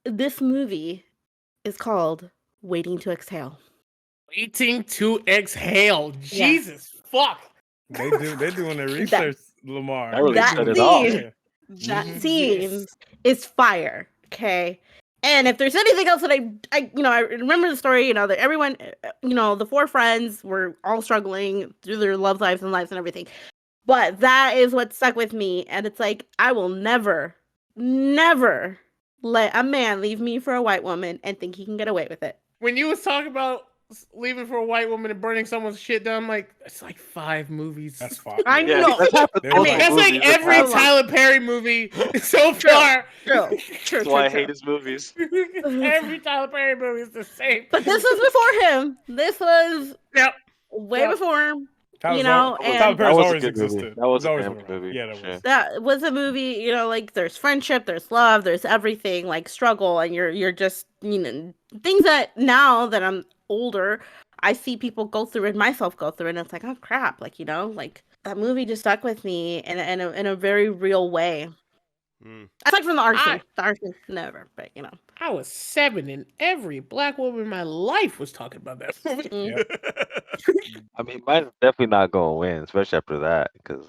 This movie is called Waiting to Exhale. Waiting to exhale. Jesus fuck. They're doing their research. Lemar. That really That set it off. scene, that Mhm. scene Yes. is fire. Okay. And if there's anything else that I remember the story, that everyone, the four friends were all struggling through their love lives and everything. But that is what stuck with me. And it's like, I will never, never let a man leave me for a white woman and think he can get away with it. When you was talking about leaving for a white woman and burning someone's shit down, I'm like, it's like 5 movies. That's fine. I Yeah, know. that's happened. I Those mean, are That's like movies that every happen. Tyler Perry movie so True. far. True. That's why I hate his movies. Every Tyler Perry movie is the same. But this was before him. This was Yep. way Yep. before him. Tyler and Perry's That was a always good movie. existed. That was He's a always damn been good around. movie. Yeah, that for sure. was. That was a movie, like there's friendship, there's love, there's everything, like struggle, and you're just, things that now that I'm older, I see people go through and myself go through, and it's like, oh crap, like, like that movie just stuck with me in a very real way. Aside from the arson. The arson, never, but I was 7 and every black woman in my life was talking about that movie. Yep. I mean, mine's definitely not going to win, especially after that, because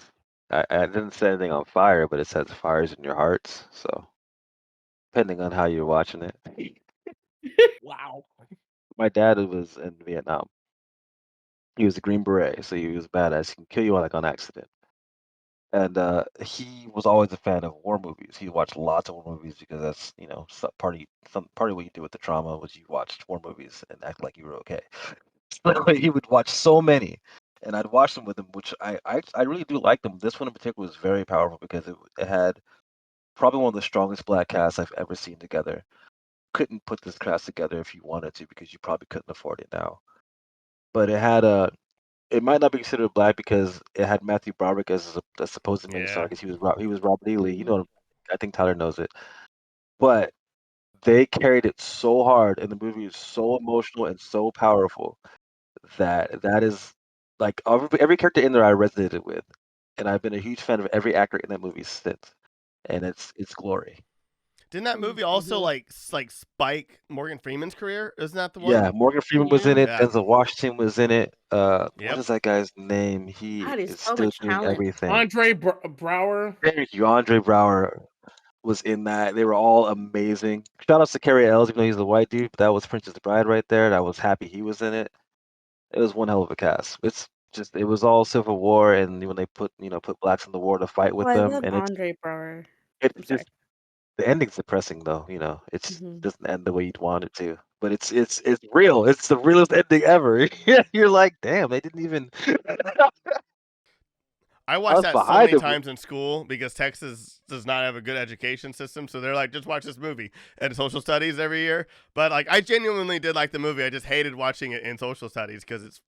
I didn't set anything on fire, but it sets fires in your hearts. So, depending on how you're watching it. Wow. My dad was in Vietnam. He was a Green Beret, so he was badass. He can kill you on accident. And he was always a fan of war movies. He watched lots of war movies because that's some part of what you do with the trauma was you watched war movies and act like you were okay. So he would watch so many, and I'd watch them with him, which I really do like them. This one in particular was very powerful because it had probably one of the strongest black casts I've ever seen together. Couldn't put this cast together if you wanted to because you probably couldn't afford it now. But it had it might not be considered black because it had Matthew Broderick as a supposed main star because he was Robert E. Lee. I think Tyler knows it. But they carried it so hard, and the movie is so emotional and so powerful that is like every character in there I resonated with, and I've been a huge fan of every actor in that movie since, and it's glory. Didn't that movie also like spike Morgan Freeman's career? Isn't that the one? Yeah, Morgan Freeman was in it. Yeah. Denzel Washington was in it. Yep. What is that guy's name? He God, he's is so still much doing talent. everything. Andre Brower. Thank you. Andre Brower was in that. They were all amazing. Shout out to Carrie Ells, even though he's the white dude. But that was Princess Bride right there. And I was happy he was in it. It was one hell of a cast. It was all Civil War, and when they put blacks in the war to fight with I them, love and Andre Brower. it's I'm sorry. just the ending's depressing though. It doesn't end the way you'd want it to. But it's real. It's the realest ending ever. You're like, damn, they didn't even. I watched that so behind many it. times in school because Texas does not have a good education system. So they're like, just watch this movie in social studies every year. But like, I genuinely did like the movie. I just hated watching it in social studies because it's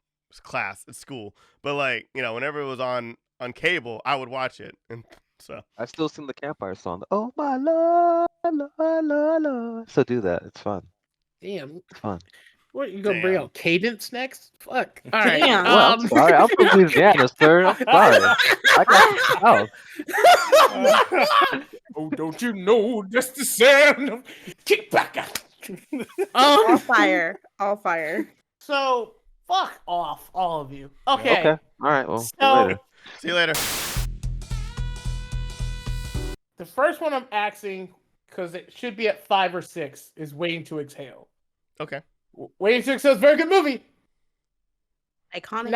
class, it's school. But like, whenever it was on cable, I would watch it. And so I still sing the campfire song. Oh my Lord, Lord, Lord, Lord. So do that. It's fun. Damn. It's fun. What, you gonna bring Damn. out Cadence next? Fuck. All right. Damn. Well, I'm sorry. I'm from Louisiana, sir. I'm sorry. I got Oh, don't you know just the sound of kick back out. All fire. All fire. So fuck off, all of you. Okay. Okay. All right. Well, see you So later. see you later. the first one I'm axing because it should be at 5 or 6 is Waiting to Exhale. Okay. Waiting to Exhale is a very good movie. Iconic.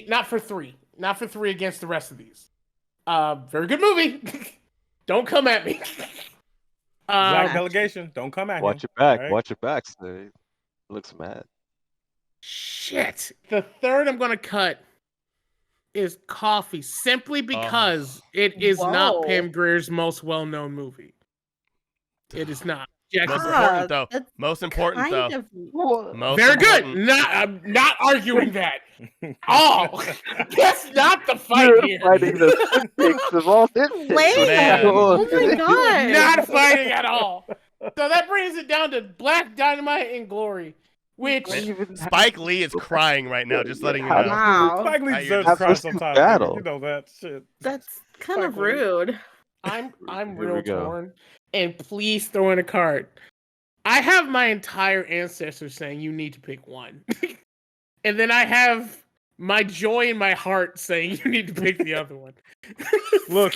Not for 3 against the rest of these. Very good movie. Don't come at me. Black delegation. Don't come at Watch him. your back. All right? Watch your back. Sir. Looks mad. Shit. The third I'm gonna cut is Coffee, simply because it is not Whoa. Pam Grier's most well-known movie. It is not. Jackson Most Brown. important though. that's Most important kind though. of- Most Very important. good. I'm not arguing that. Oh, that's not the fight You're here. fighting the picks of all this. Wait. Man. Oh my god. Not fighting at all. So that brings it down to Black Dynamite and Glory, which Spike Lee is crying right now, just letting you How know. Wow. Spike Lee You're deserves just- to cry Have some sometimes. battle. You know that shit. That's kind of Spike Lee. rude. I'm Here we real go. torn. And please throw in a card. I have my entire ancestors saying you need to pick one. And then I have my joy in my heart saying you need to pick the other one. Look.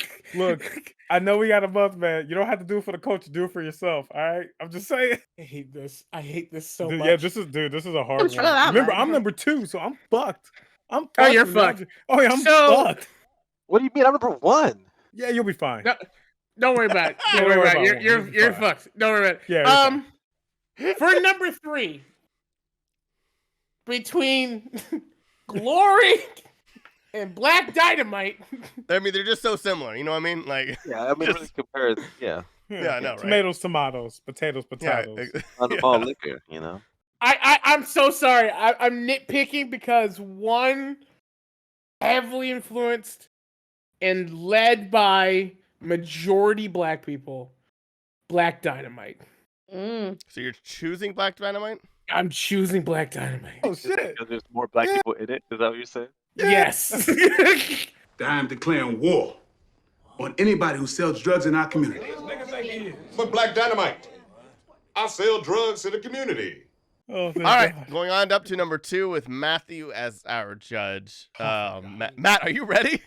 I know we got a month, man. You don't have to do it for the coach. Do it for yourself. All right. I'm just saying. I hate this. I hate this so Dude, much. yeah, this is a hard Sure one. that Remember, much. I'm number 2, so I'm fucked. I'm fucked. Oh, you're with fucked. Oh yeah, I'm So- fucked. What do you mean? I'm number 1. Yeah, you'll be fine. No, don't worry about it. Yeah, Don't worry about it. it. You're You'll be you're fine. fucked. Don't worry about it. Yeah, you're For number 3, between Glory and Black Dynamite. I mean, they're just so similar. You know what I mean? Like, Yeah, I mean, Just- really compared. Yeah, yeah, I know, right? Tomatoes, potatoes, Yeah, potatoes. on all liquor, you know. I'm so sorry. I'm nitpicking because one heavily influenced and led by majority black people, Black Dynamite. Mm. So you're choosing Black Dynamite? I'm choosing Black Dynamite. Oh shit. Because there's more black people in it. Is that what you're saying? Yes. I am declaring war on anybody who sells drugs in our community. But Black Dynamite, I sell drugs to the community. Oh, thank All right, God. going on up to number 2 with Matthew as our judge. Matt, are you ready?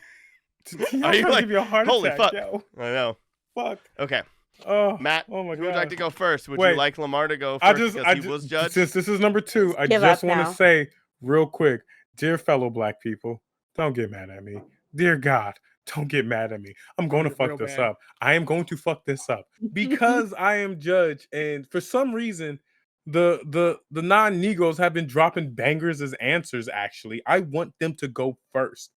I'm Are you trying to like, give you a heart holy attack, fuck? yo. I know. Fuck. Okay, Oh, Matt, oh my who would God. like to go first? Would Wait. you like Lemar to go I first just, because he was judged? since this is number 2, I Give just up want now. to say real quick, dear fellow black people, don't get mad at me. Dear God, don't get mad at me. I'm going to Real fuck this bad. up. I am going to fuck this up because I am judge, and for some reason, the non-Negroes have been dropping bangers as answers. Actually, I want them to go first.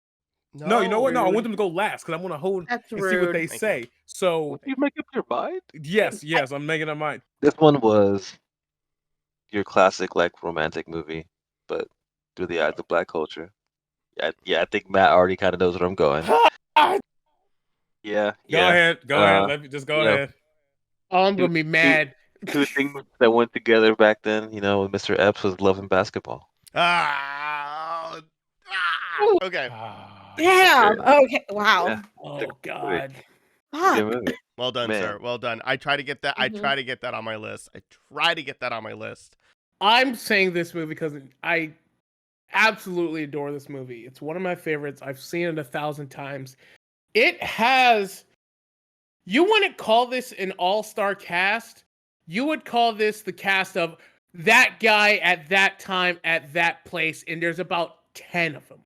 No, you know what? No, I want them to go last because I want to hold That's and see what rude. they Thank say. So You make up your mind. yes, I'm making up mine. This one was your classic, like, romantic movie, but through the eyes of black culture. Yeah, I think Matt already kind of knows where I'm going. Yeah, Go ahead. Uh, Let me just go you know, ahead. Oh, I'm gonna be mad. Two things that went together back then, you know, with Mr. Epps was love and basketball. Okay, Ah, Damn. Okay. Wow. Yeah. Oh God. Fuck. Good movie. well done, Man. sir. Well done. I try to get that. I Mhm. try to get that on my list. I'm saying this movie because I absolutely adore this movie. It's one of my favorites. I've seen it 1,000 times. It has. You wouldn't call this an all-star cast. You would call this the cast of that guy at that time at that place, and there's about 10 of them.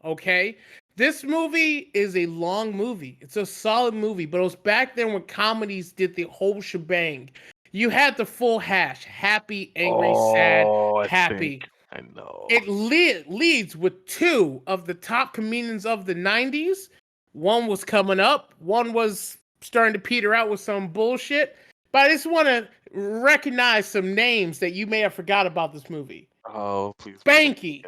Okay? This movie is a long movie. It's a solid movie, but it was back then when comedies did the whole shebang. You had the full hash: happy, angry, sad, happy. I know. It leads with 2 of the top comedians of the 90s. One was coming up, one was starting to peter out with some bullshit. But I just want to recognize some names that you may have forgot about this movie. Oh, please. Spanky,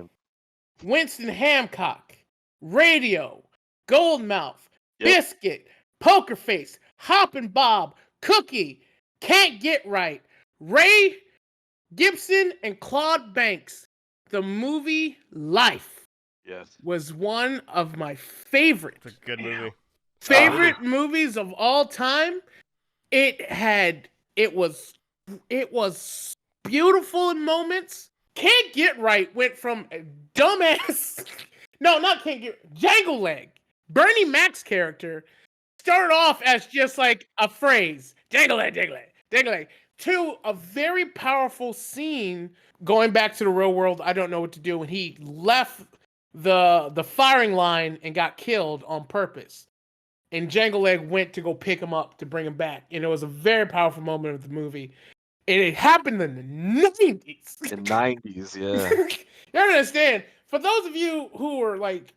Winston Hancock, Radio, Goldmouth, Yep. Biscuit, Poker Face, Hoppin' Bob, Cookie, Can't Get Right, Ray Gibson, and Claude Banks. The movie Life Yes. was one of my favorite It's a good movie. movies of all time. It was beautiful in moments. Can't Get Right went from a dumbass. No, not Can't Get Jangle Leg. Bernie Mac's character started off as just like a phrase, jangle leg, jangle leg, jangle leg, to a very powerful scene going back to the real world. I don't know what to do when he left the firing line and got killed on purpose. And Jangle Leg went to go pick him up to bring him back. And it was a very powerful moment of the movie. And it happened in the 90s. The 90s, yeah. You don't understand. For those of you who are like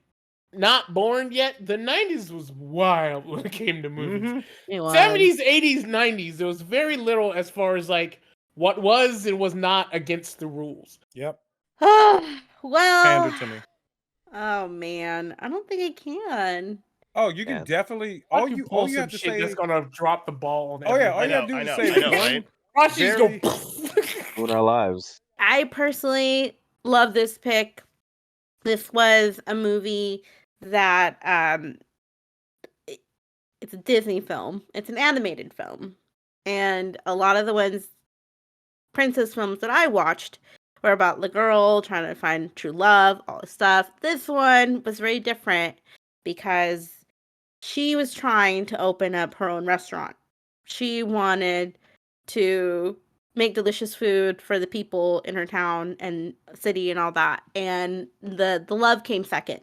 not born yet, the 90s was wild when it came to movies. Mhm. It was. 70s, 80s, 90s, there was very little as far as like what was and was not against the rules. Yep. Well. Hand it to me. Oh man, I don't think I can. Oh, you can Yeah. definitely. All Fucking you Impulsive have to shit say. that's gonna drop the ball on Oh yeah, all you I have to do know, is I say know, one. right? Watch these go. Very- Ruin our lives. I personally love this pick. This was a movie that it's a Disney film. It's an animated film. And a lot of the princess films that I watched were about the girl trying to find true love, all this stuff. This one was very different because she was trying to open up her own restaurant. She wanted to make delicious food for the people in her town and city and all that. And the love came second.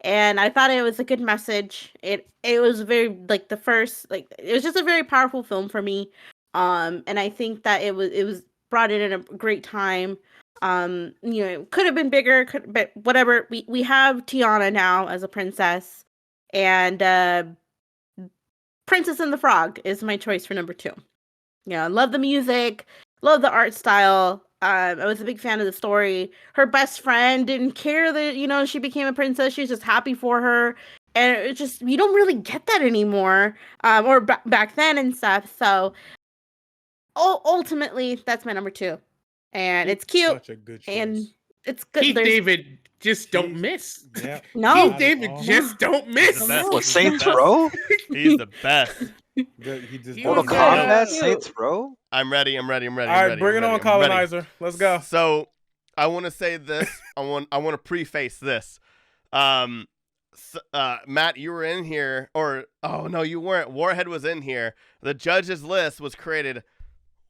And I thought it was a good message. It was very like the first it was just a very powerful film for me. And I think that it was brought in a great time. Could have been bigger, but whatever. We have Tiana now as a princess, and Princess and the Frog is my choice for number 2. I love the music, love the art style. I was a big fan of the story. Her best friend didn't care that, she became a princess. She's just happy for her. And it's just, you don't really get that anymore, or back then and stuff. So ultimately, that's my number 2. And it's cute. Such a good choice. And it's good. Keith David just don't miss. Yeah. No. Keith David just don't miss. What, Saints Row? He's the best. Mortal Kombat, Saints Row? I'm ready. All right, bring it on, Colonizer. Let's go. So I want to say this. I want to preface this. Matt, you were in here, or no, you weren't. Warhead was in here. The judges list was created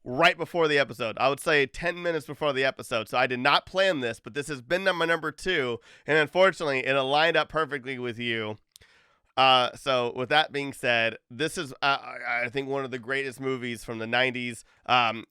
right before the episode. I would say 10 minutes before the episode. So I did not plan this, but this has been my number 2, and unfortunately, it aligned up perfectly with you. So with that being said, this is, I think, one of the greatest movies from the 90s.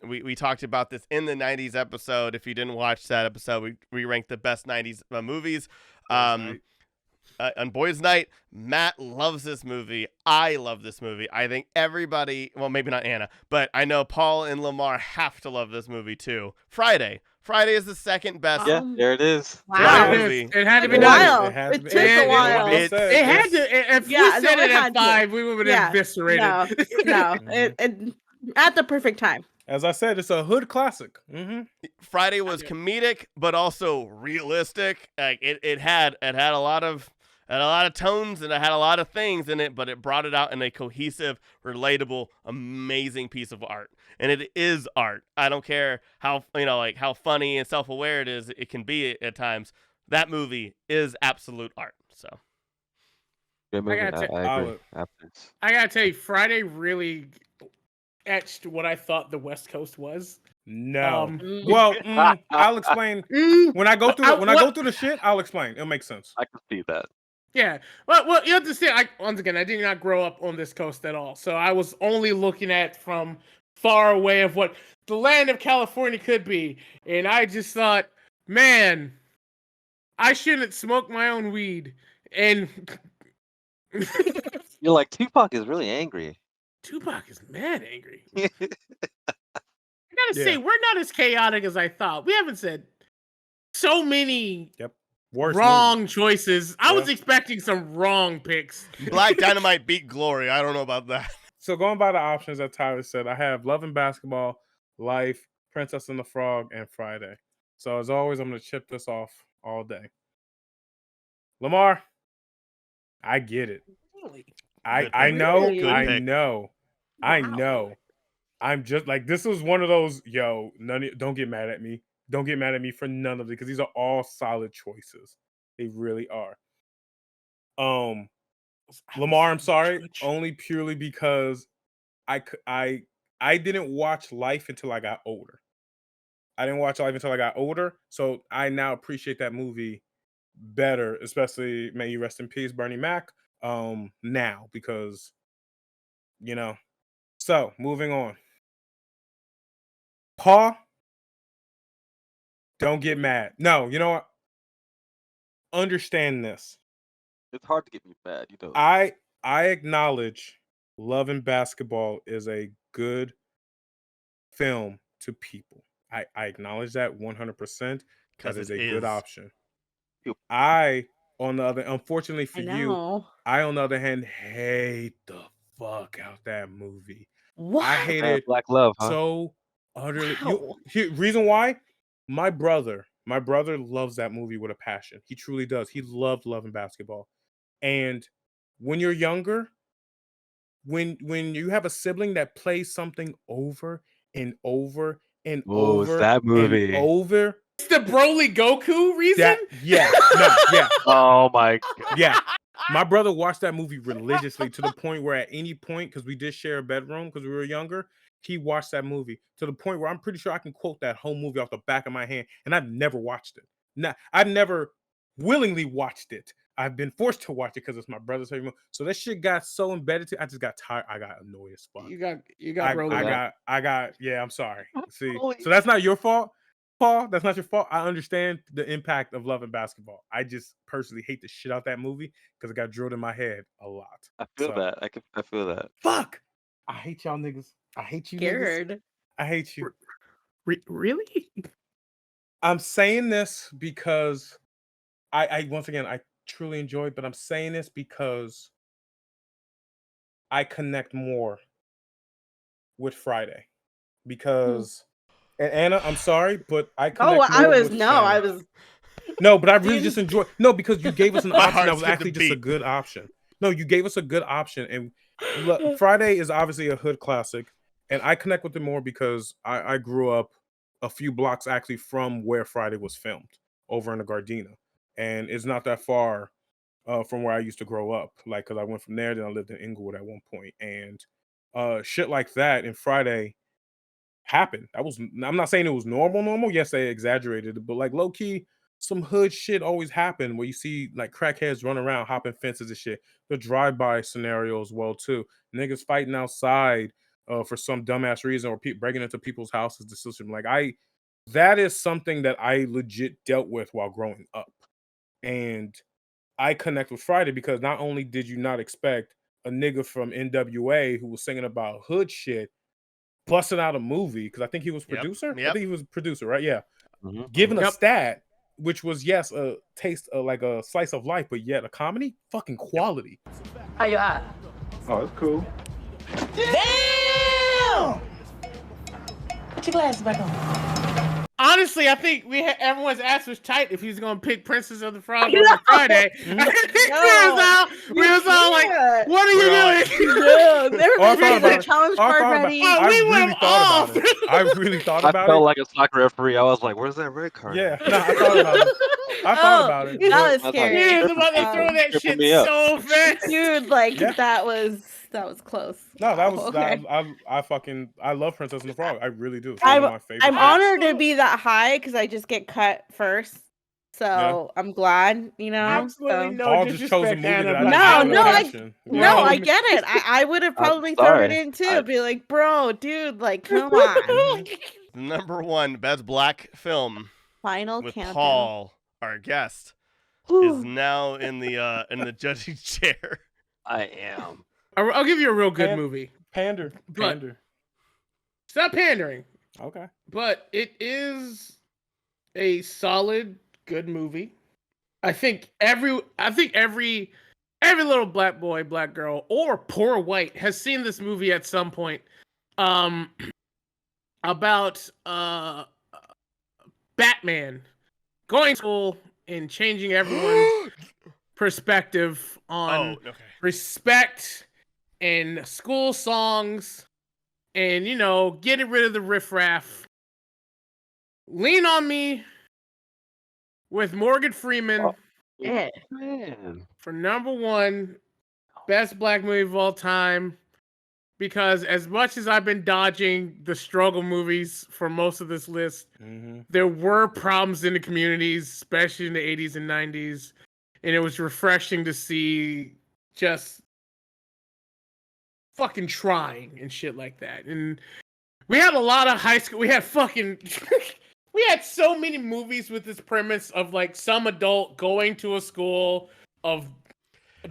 We talked about this in the 90s episode. If you didn't watch that episode, we ranked the best 90s movies. On Boys Night, Matt loves this movie. I love this movie. I think everybody, well, maybe not Anna, but I know Paul and Lemar have to love this movie too. Friday is the second best. Yeah, there it is. Wow. Movie. It had to be a done. while. It took a while. It had to. If we said it at 5, we would have eviscerated. No. It at the perfect time. As I said, it's a hood classic. Mm-hmm. Friday was comedic, but also realistic. Like it had a lot of tones, and it had a lot of things in it, but it brought it out in a cohesive, relatable, amazing piece of art. And it is art. I don't care how how funny and self-aware it can be at times. That movie is absolute art. So Good movie. I agree. I gotta tell you, Friday really etched what I thought the West Coast was. No. I'll explain. When I go through the shit, I'll explain. It'll make sense. I can see that. Yeah. Well, you understand, once again, I did not grow up on this coast at all. So I was only looking at from far away of what the land of California could be. And I just thought, man, I shouldn't smoke my own weed. And you're like, Tupac is really angry. Tupac is mad angry. I gotta say, we're not as chaotic as I thought. We haven't said so many wrong choices. I was expecting some wrong picks. Black Dynamite beat Glory. I don't know about that. So going by the options that Tyler said, I have Love and Basketball, Life, Princess and the Frog, and Friday. So as always, I'm going to chip this off all day. Lemar, I get it. Really? I know. I'm just like, this was one of those, don't get mad at me. Don't get mad at me for none of it, because these are all solid choices. They really are. Lemar, I'm sorry, only purely because I didn't watch Life until I got older. So I now appreciate that movie better, especially, may you rest in peace, Bernie Mac. Now, because So moving on. Paul, don't get mad. No, you know what? Understand this. It's hard to get me mad, I acknowledge Love and Basketball is a good film to people. I acknowledge that 100%. That is a good option. I, on the other, unfortunately for you, I, on the other hand, hate the fuck out that movie. What? I hate it. Black Love, so utterly. Wow. Reason why? My brother loves that movie with a passion. He truly does. He loved Love and Basketball. And when you're younger, when you have a sibling that plays something over and over and over that movie. and over, It's the Broly Goku reason? Yeah. Oh my god. Yeah. My brother watched that movie religiously to the point where at any point, because we did share a bedroom because we were younger, he watched that movie to the point where I'm pretty sure I can quote that whole movie off the back of my hand, and I've never watched it. I've never willingly watched it. I've been forced to watch it because it's my brother's favorite movie. So that shit got so embedded to I just got tired. I got annoyed as fuck. You got Broly. I got yeah, I'm sorry. See, so that's not your fault, Paul. That's not your fault. I understand the impact of loving basketball. I just personally hate the shit out that movie because it got drilled in my head a lot. I feel that. I feel that. Fuck. I hate y'all niggas. I hate you niggas. I hate you. Really? I'm saying this because I once again I truly enjoyed, but I'm saying this because I connect more with Friday because and Anna, I'm sorry, but I connect more with Shannon. No, but I really just enjoy because you gave us an option that was actually just a good option. No, you gave us a good option, and look, Friday is obviously a hood classic, and I connect with it more because I grew up a few blocks actually from where Friday was filmed over in the Gardena, and it's not that far from where I used to grow up. Like, because I went from there, then I lived in Inglewood at one point, and shit like that in Friday happened. I'm not saying it was normal. Yes, they exaggerated it, but like low key, some hood shit always happened where you see like crackheads run around hopping fences and shit. The drive-by scenario as well too. Niggas fighting outside for some dumbass reason or breaking into people's houses. The system, that is something that I legit dealt with while growing up, and I connect with Friday because not only did you not expect a nigga from NWA who was singing about hood shit busting out a movie, because I think he was producer. Yep. I think he was producer, right? Yeah. Mm-hmm. Given a stat, which was yes, a taste like a slice of life, but yet a comedy, fucking quality. How you at? Oh, it's cool. Damn! Put your glasses back on. Honestly, I think everyone's ass was tight if he was gonna pick Princess of the Frog on Friday. We was all like, "What are you doing?" Everybody had a challenge card ready. We went off. I really thought about it. I felt like a soccer referee. I was like, "Where's that red card?" Yeah, no, I thought about it. I thought about it. That was scary. He was about to throw that shit so fast, dude. That was close. No, that was okay. I love Princess and the Frog. I really do. It's one of my favorite. I'm honored to be that high because I just get cut first. So I'm glad, Absolutely no Paul disrespect, just chose a movie Anna, that I get it. I would have probably thrown it in too. Be like, bro, dude, come on. Number one best black film. Final with countdown. Paul, our guest, is now in the judging chair. I am. I'll give you a real good movie. Pander. Stop pandering. Okay. But it is a solid, good movie. I think every little black boy, black girl, or poor white has seen this movie at some point. About Batman going to school and changing everyone's perspective on respect and school songs and, getting rid of the riffraff. Lean on Me with Morgan Freeman for number one best black movie of all time. Because as much as I've been dodging the struggle movies for most of this list, there were problems in the communities, especially in the 80s and 90s. And it was refreshing to see just fucking trying and shit like that. And we had a lot of high school. We had we had so many movies with this premise of some adult going to a school of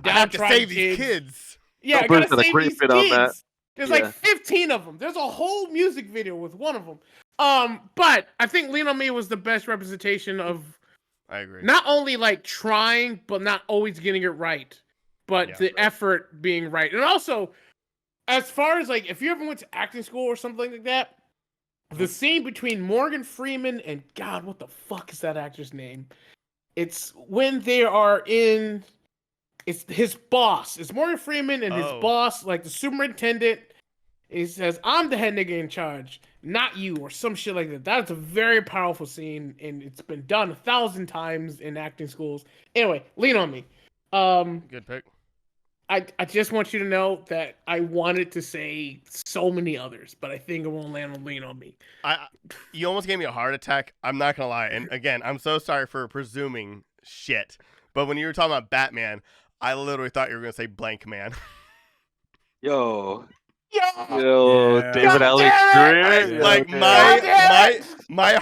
downtrodden save these kids. Yeah, I gotta save these kids. There's 15 of them. There's a whole music video with one of them. But I think Lean on Me was the best representation of. I agree. Not only trying, but not always getting it right, but the effort being right. And also, as far as if you ever went to acting school or something like that, the scene between Morgan Freeman and God, what the fuck is that actor's name? It's when they are in. It's his boss. It's Morgan Freeman and his boss, the superintendent, And he says, "I'm the head nigga in charge, not you," or some shit like that. That's a very powerful scene, and it's been done 1,000 times in acting schools. Anyway, lean on me. Good pick. I just want you to know that I wanted to say so many others, but I think it won't land on lean on me. You almost gave me a heart attack. I'm not gonna lie, and again, I'm so sorry for presuming shit. But when you were talking about Batman, I literally thought you were gonna say Blank Man. Yo, Yeah. David Alex Greer. Yeah. Like my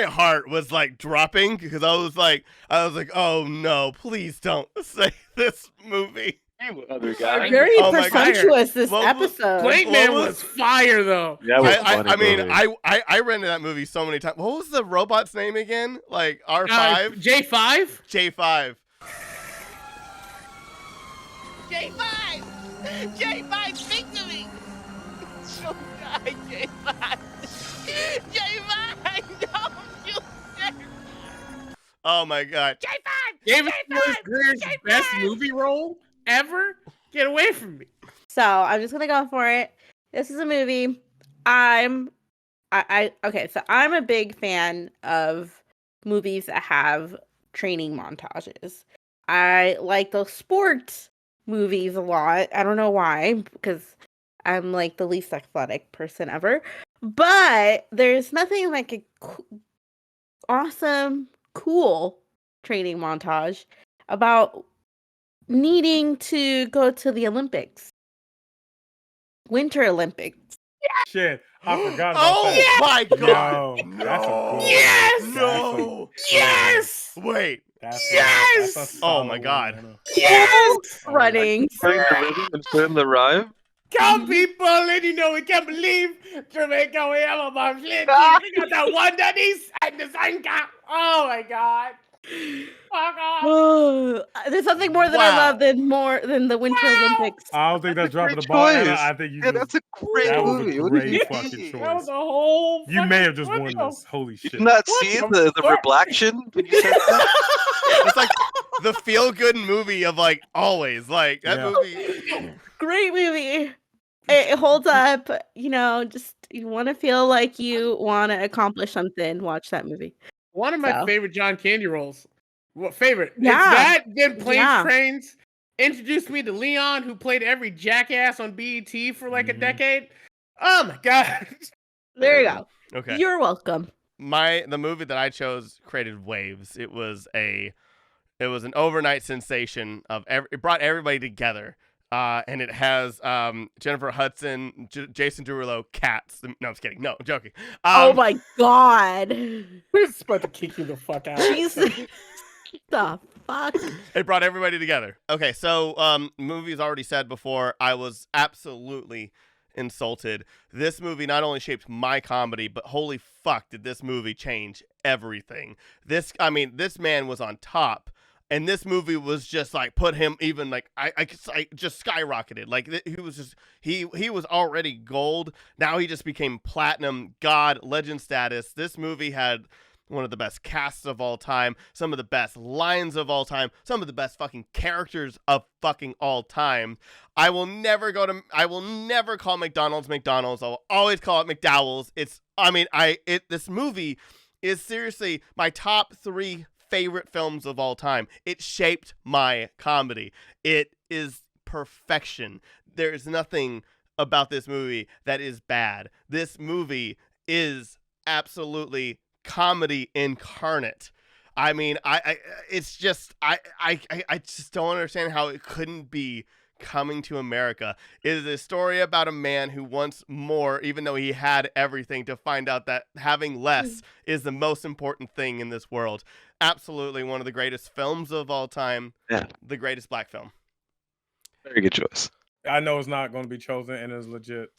heart was like dropping because I was like, oh no, please don't say this movie. Other guy. Very Oh my God. presumptuous this Well, episode. Blank Man was fire though. That was funny. I mean, movie. I rented that movie so many times. What was the robot's name again? Like R5? J5. J5. J5! J5, speak to me! So die, J5! J5! Don't you dare! Oh my God. J5! David Greer's best movie role ever? Get away from me. So I'm just gonna go for it. This is a movie. Okay, so I'm a big fan of movies that have training montages. I like those sports movies a lot. I don't know why, because I'm like the least athletic person ever. But there's nothing like a awesome, cool training montage about needing to go to the Olympics. Winter Olympics. Shit, I forgot about Oh that. my God. No, that's a cool. Yes! No. Yes! Wait. Yes! That's a Oh my solid God. one. Yes! Oh, Running. Playing the rhythm and playing the rhyme. Come, people, and you know we can't believe Jamaica, we have a bomb. We got the Wonder East and the Zanka. Oh my God. Fuck off. There's something more that I love than the Winter Olympics. I don't think that's dropping the Great ball. choice. I think you Yeah, just. that's a great That was movie. a What did great you fucking mean? That was choice. a whole. You may have just fucking- won what this. Holy shit. Did you not see the reflection when you said that? It's like the feel good movie of like always. Like that Yeah. movie. Great movie. It holds up. You know, just you want to feel like you want to accomplish something. Watch that movie. One of my So. favorite John Candy roles. What favorite? Yeah. It's that, then Planes, Yeah. Trains. Introduced me to Leon, who played every jackass on BET for like a decade. Oh my God. There you go. Okay. You're welcome. The movie that I chose created waves. It was an overnight sensation it brought everybody together. And it has Jennifer Hudson, Jason Derulo, Cats. No, I'm just kidding. No, I'm joking. Oh my God. We're just about to kick you the fuck out. Jesus. The fuck? It brought everybody together. Okay, so movie's already said before, I was absolutely insulted. This movie not only shaped my comedy, but holy fuck did this movie change everything. This man was on top. And this movie was just like put him even like I just skyrocketed. Like he was just he was already gold. Now he just became platinum, god, legend status. This movie had one of the best casts of all time, some of the best lines of all time, some of the best fucking characters of fucking all time. I will never call McDonald's McDonald's. I'll always call it McDowell's. This movie is seriously my top 3 favorite films of all time. It shaped my comedy. It is perfection. There is nothing about this movie that is bad. This movie is absolutely comedy incarnate. I mean, I just don't understand how it couldn't be Coming to America. It is a story about a man who wants more, even though he had everything, to find out that having less is the most important thing in this world. Absolutely one of the greatest films of all time. Yeah. The greatest black film. Very good choice. I know it's not going to be chosen and it's legit.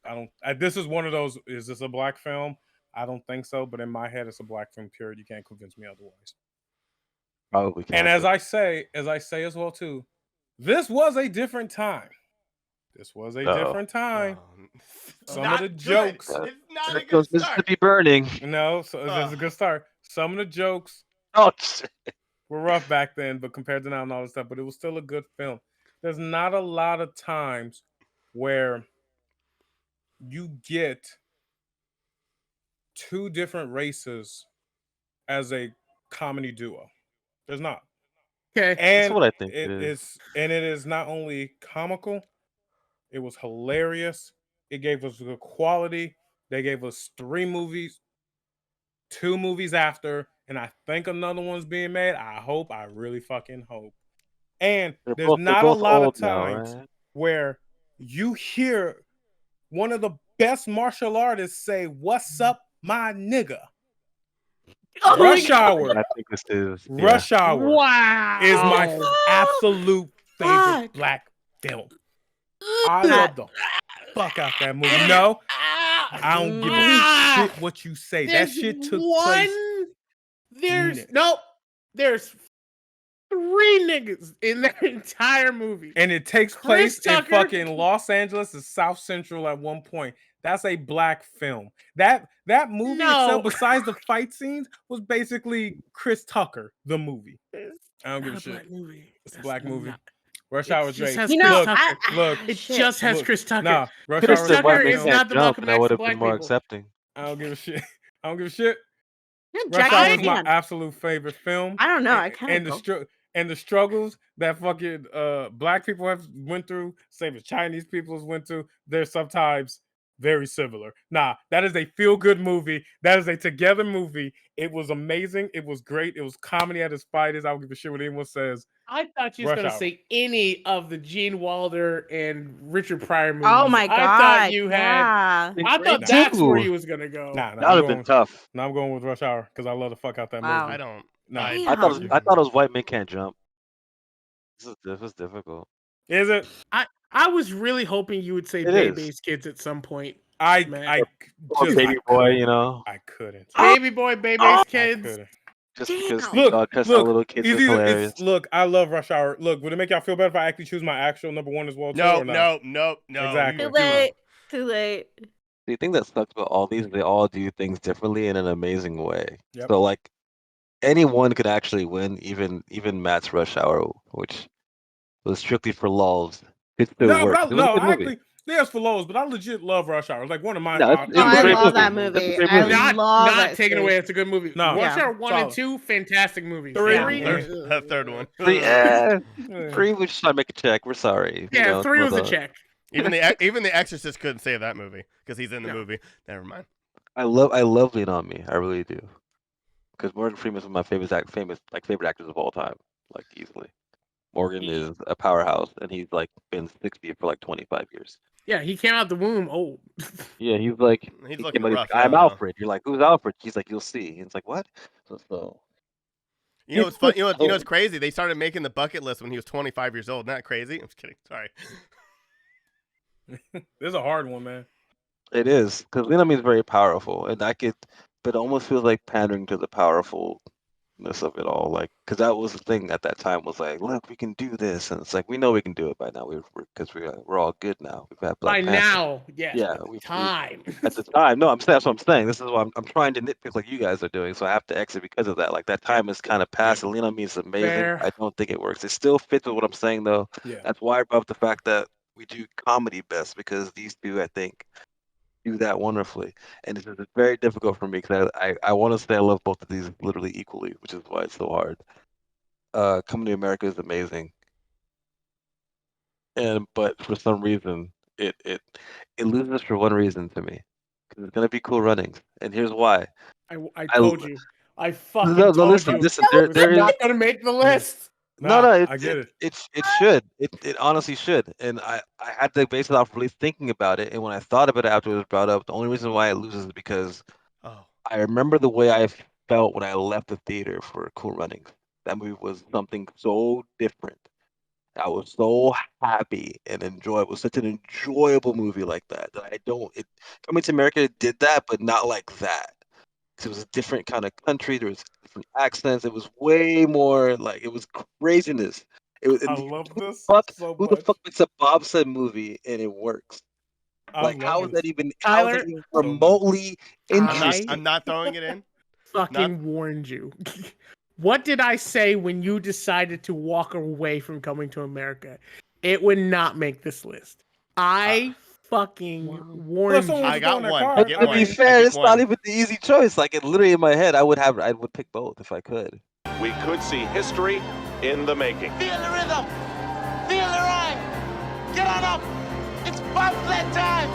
This is one of those, is this a black film? I don't think so, but in my head, it's a black film, period. You can't convince me otherwise. Probably can't. And as I say as well, too, this was a different time. Different time. Some of the jokes. It's not a There good goes start. Mississippi Burning. No, so this is a good start. Some of the jokes Oh, shit. were rough back then, but compared to now and all this stuff, but it was still a good film. There's not a lot of times where you get two different races as a comedy duo. There's not. Okay. And That's what I think it is not only comical, it was hilarious. It gave us good quality. They gave us 3 movies, 2 movies after, and I think another one's being made. I really fucking hope. And there's they're not a both lot of old now, times right? where you hear one of the best martial artists say, "What's up, my nigga?" Oh my Rush God. Hour. I think this is Rush Hour Wow. is my absolute favorite Fuck. black film. I love the fuck out that movie. No, I don't give a shit what you say. That There's shit took one. place. There's nope. There's 3 niggas in that entire movie. And it takes Chris place in Tucker. fucking Los Angeles and South Central at one point. That's a black film. That movie itself, besides the fight scenes, was basically Chris Tucker, the movie. I don't give a shit. Movie. It's a black movie. Rush It Hour just Drake. has You know, Look, It shit. just has look. Chris Tucker. Nah, Rush Chris Hour said is Tucker white men is film. not can't the jump, Malcolm and I X would to have black been more people. accepting. I don't give a shit. I don't give a shit. Yeah, Rush Jack Hour is my Chan. absolute favorite film. I don't know. I And, kind and of the and the struggles that fucking black people have went through, same as Chinese people's went through, they're sometimes very similar. Nah, that is a feel-good movie. That is a together movie. It was amazing. It was great. It was comedy at its finest. I don't give a shit what anyone says. I thought you was Rush gonna Hour. say any of the Gene Wilder and Richard Pryor movies. Oh my God. I thought you had. Yeah. I thought Great that's where too. you was gonna go. Nah, That would have been tough. Now I'm going with Rush Hour because I love the fuck out that Wow. movie. I don't. No. I, I thought Damn. I thought it was white men can't jump. This is difficult. Is it? I was really hoping you would say It is. Baby's Kids at some point. I Or just baby I boy, couldn't. you know, I couldn't. Baby Boy, Baby's I Kids. couldn't. just Damn. because Look, cuss look, out little kids it's is either, hilarious. look, I love Rush Hour. Look, would it make y'all feel better if I actually choose my actual number 1 as well? no, too, or not? no. Exactly. You Too were doing- late. Too late. The thing that sucks about all these, they all do things differently in an amazing way. Yep. So like anyone could actually win, even Matt's Rush Hour, which was strictly for lulz. It still No, worked. but It was a good movie. actually, there's for lows, but I legit love Rush Hour. It's like one of my. No, it's Oh, a I great love that movie. movie. It's a great I movie. love Not that taken shit. away. It's a good movie. No. Rush Yeah. Hour 1 and Solid. 2, fantastic movies. Three. Yeah. Third one. Three, we just try to make a check. We're sorry. Yeah, You know, 3 was but, a check. Even the Exorcist couldn't save that movie because he's in the movie. Never mind. I love Lean on Me. I really do. Because Morgan Freeman's one of my favorite actors of all time, like easily. Morgan is a powerhouse, and he's like been 60 for like 25 years. Yeah, he came out the womb old. Yeah, he's like He's he looking came out, rough. I'm now, though. Alfred. You're like, who's Alfred? He's like, you'll see. And it's like, what? So You know what's fun? You know what's crazy? They started making the bucket list when he was 25 years old. Isn't that crazy? I'm just kidding. Sorry. This is a hard one, man. it is because Lean on Me is very powerful, and but it almost feels like pandering to the powerfulness of it all. Like, because that was the thing at that time was like, look, we can do this, and it's like we know we can do it by now. We're all good now. We've had Black By Panther. now, yes. Yeah, At the time. At the time, no, that's what I'm saying. This is why I'm trying to nitpick like you guys are doing, so I have to exit because of that. Like that time is kind of past. And Lean on Me is amazing. Fair. I don't think it works. It still fits with what I'm saying though. Yeah. That's why I brought up the fact that we do comedy best because these two, I think, do that wonderfully. And it's very difficult for me because I want to say I love both of these literally equally, which is why it's so hard. Coming to America is amazing, but for some reason it loses for one reason to me because it's gonna be Cool Runnings, and here's why. I told you. I fucking No, told listen, you. listen. There It's is not gonna make the list. Nah, no, I get it. It should. It honestly should. And I had to base it off really thinking about it. And when I thought about it after it was brought up, the only reason why it loses is because Oh. I remember the way I felt when I left the theater for Cool Runnings. That movie was something so different. I was so happy and enjoyed. It was such an enjoyable movie like that. Coming to America did that, but not like that. 'Cause it was a different kind of country. There was different accents. It was way more like it was craziness. It was. I love this so Who the much. fuck makes a bobsled movie and it works? I Like, how love is that this. even? Tyler, How is that even remotely interesting? I'm not throwing it in. Fucking warned you. What did I say when you decided to walk away from Coming to America? It would not make this list. I fucking Well, warned someone you. I was got throwing that one. card. I And get to one. be I fair, get it's not one. even the easy choice. Like it literally in my head, I would pick both if I could. We could see history in the making. Feel the rhythm. Feel the rhyme. Get on up. It's bobsled time.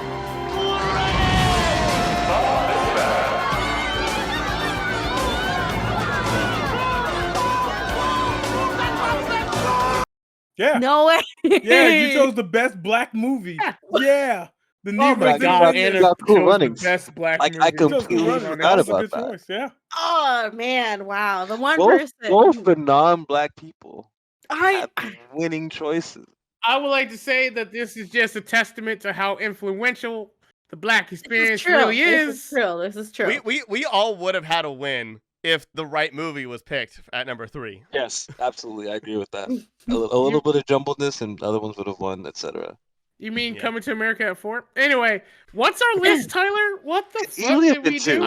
Yeah. No way. Yeah, you chose the best black movie. Yeah. The Oh my Negro god, Did Anna got cool chose runnings. the best black Like, movie. I You chose Cool completely Runnings. forgot That was a about good that. choice. Yeah. Oh man, wow. The one Both person the non-black people I had winning choices. I would like to say that this is just a testament to how influential the black this is experience true. really This is. is true. This is true. We all would have had a win if the right movie was picked at number 3. Yes, absolutely, I agree with that. A little bit of jumbledness, and other ones would have won, etc. You mean Yeah. Coming to America at 4? Anyway, what's our list, Tyler? What the It's fuck easily did up to we two. do?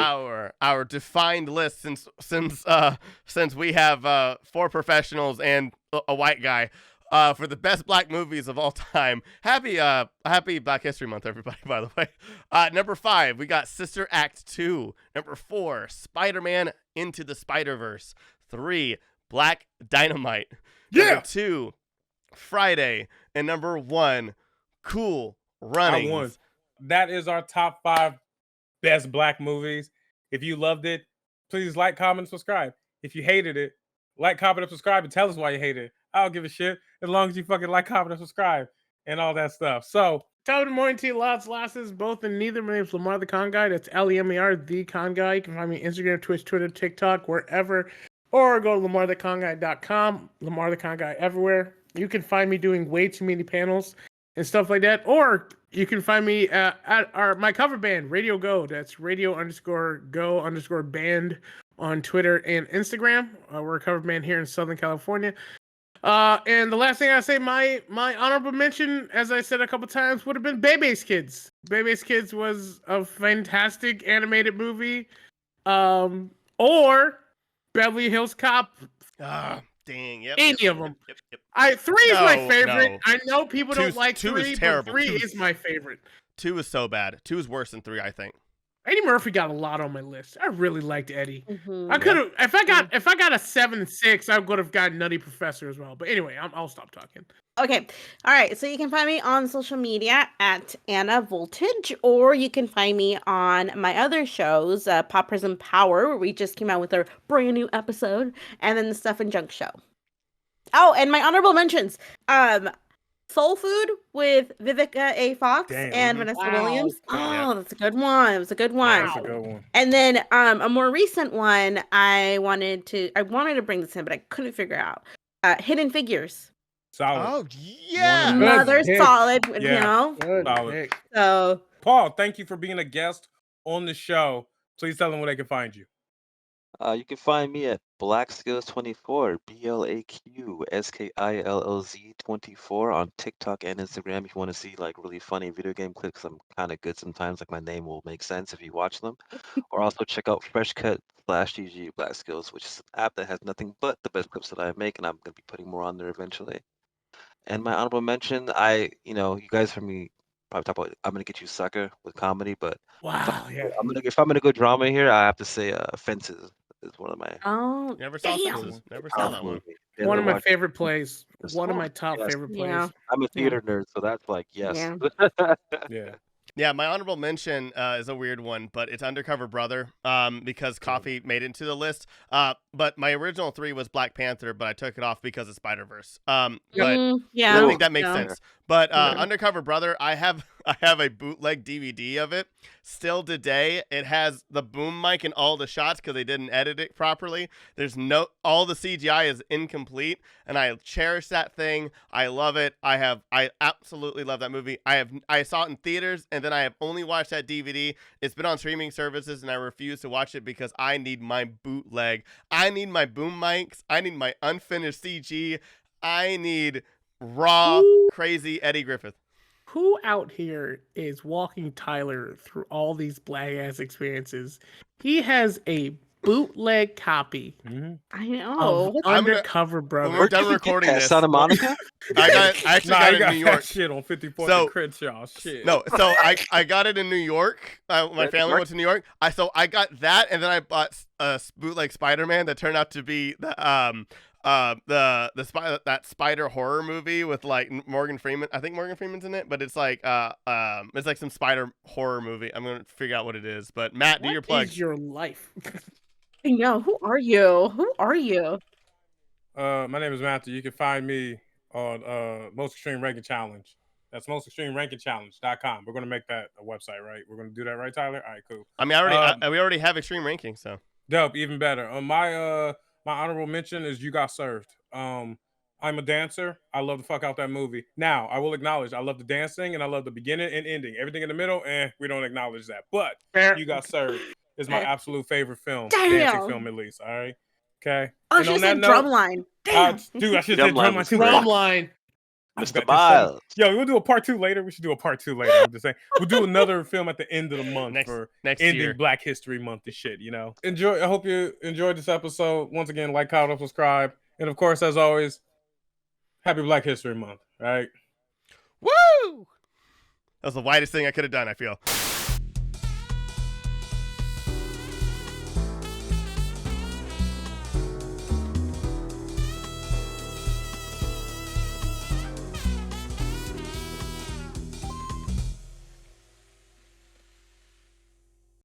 Our defined list since we have 4 professionals and a white guy for the best black movies of all time. Happy Black History Month, everybody, by the way. Number 5, we got Sister Act 2. Number 4, Spider-Man Into the Spider-Verse. 3, Black Dynamite. Yeah. Number 2, Friday. And number 1, Cool Runnings. I won. That is our top 5 best black movies. If you loved it, please like, comment, and subscribe. If you hated it, like, comment, and subscribe, and tell us why you hated it. I don't give a shit as long as you fucking like, comment, and subscribe, and all that stuff. So, Top of the morning to you, lots, losses, both and neither. My name's Lemar the Con Guy. That's Lemar the Con Guy. You can find me on Instagram, Twitch, Twitter, TikTok, wherever. Or go to LemartheConGuy.com. Lemar the Con Guy everywhere. You can find me doing way too many panels and stuff like that. Or you can find me at my cover band, Radio Go. That's radio_go_band on Twitter and Instagram. We're a cover band here in Southern California. And the last thing I say, my honorable mention, as I said a couple times, would have been Bebe's Kids. Bebe's Kids was a fantastic animated movie. Or Beverly Hills Cop. Dang, yep. Any of them. Yep. 3 is my No, favorite. no. I know people don't like 2 3, is terrible. but 3 2 is my favorite. 2 is so bad. 2 is worse than 3, I think. Eddie Murphy got a lot on my list. I really liked Eddie. Mhm. I could have, if I got a 7-6, I would have gotten Nutty Professor as well. But anyway, I'll stop talking. Okay. All right. So you can find me on social media at Anna Voltage, or you can find me on my other shows, Pop Prism Power, where we just came out with our brand new episode, and then the Stuff and Junk Show. Oh, and my honorable mentions. Soul Food with Vivica A. Fox Damn. and Vanessa Wow. Williams. Oh, Yeah. that's a good one. It was a good one. that's a good one. And then a more recent one, I wanted to bring this in, but I couldn't figure out. Hidden Figures. Solid. Oh, yeah. Good Another pick. solid, you Yeah. know. Good Solid. pick. So Paul, thank you for being a guest on the show. Please tell them where they can find you. You can find me at blaqskillz24, BLAQSKILLZ24 on TikTok and Instagram. If you want to see like really funny video game clips, I'm kind of good sometimes. Like my name will make sense if you watch them. Or also check out FreshCut/GG blaqskillz, which is an app that has nothing but the best clips that I make, and I'm gonna be putting more on there eventually. And my honorable mention, you guys heard me probably talk about I'm gonna get you sucker with comedy, but Wow. Yeah. if I'm gonna go drama here, I have to say Fences is one of my Never saw damn. Fences. Never saw that one. movie. One of my Watch- favorite plays. This One of one. my top Yes. favorite plays. Yeah. I'm a theater nerd, so that's like yes. Yeah. Yeah. Yeah, my honorable mention is a weird one, but it's Undercover Brother because Coffee made it into the list. But my original 3 was Black Panther, but I took it off because of Spider-Verse. But yeah. I think that makes Yeah. sense. But Yeah. Undercover Brother, I have a bootleg DVD of it still today. It has the boom mic in all the shots because they didn't edit it properly. All the CGI is incomplete, and I cherish that thing. I love it. I absolutely love that movie. I saw it in theaters, and then I have only watched that DVD. It's been on streaming services, and I refuse to watch it because I need my bootleg. I need my boom mics. I need my unfinished CG. I need raw, crazy Eddie Griffith. Who out here is walking Tyler through all these black ass experiences? He has a bootleg copy I know. of I'm gonna- Undercover Brother. When we're done recording this, Santa Monica? I actually got it in New York. That shit on 54th So- and Crenshaw. Shit. No, so I got it in New York. My family went to New York. I got that, and then I bought a bootleg Spider-Man that turned out to be that spider horror movie with like Morgan Freeman. I think Morgan Freeman's in it, but it's like some spider horror movie. I'm gonna figure out what it is. But Matt, do your plug. What is your life? I know. Who are you? Who are you? My name is Matthew. You can find me on Most Extreme Ranking Challenge. That's mostextremerankingchallenge.com. We're gonna make that a website, right? We're gonna do that, right, Tyler? All right, cool. I mean, we already have extreme ranking, so Dope, even better. My honorable mention is You Got Served. I'm a dancer. I love the fuck out that movie. Now, I will acknowledge I love the dancing and I love the beginning and ending. Everything in the middle, we don't acknowledge that. But You Got Served is my absolute favorite film. Damn. Dancing film, at least. All right. Okay. Oh, she said Drumline. Damn. Dude, I should have said Drumline too. Drumline. Mr. Miles. Yo, we'll do a part 2 later. We should do a part 2 later. I'm just saying. We'll do another film at the end of the month for next ending year. Black History Month and shit, you know. I hope you enjoyed this episode. Once again, like, comment, subscribe. And of course, as always, happy Black History Month, right? woo! That was the widest thing I could have done, I feel.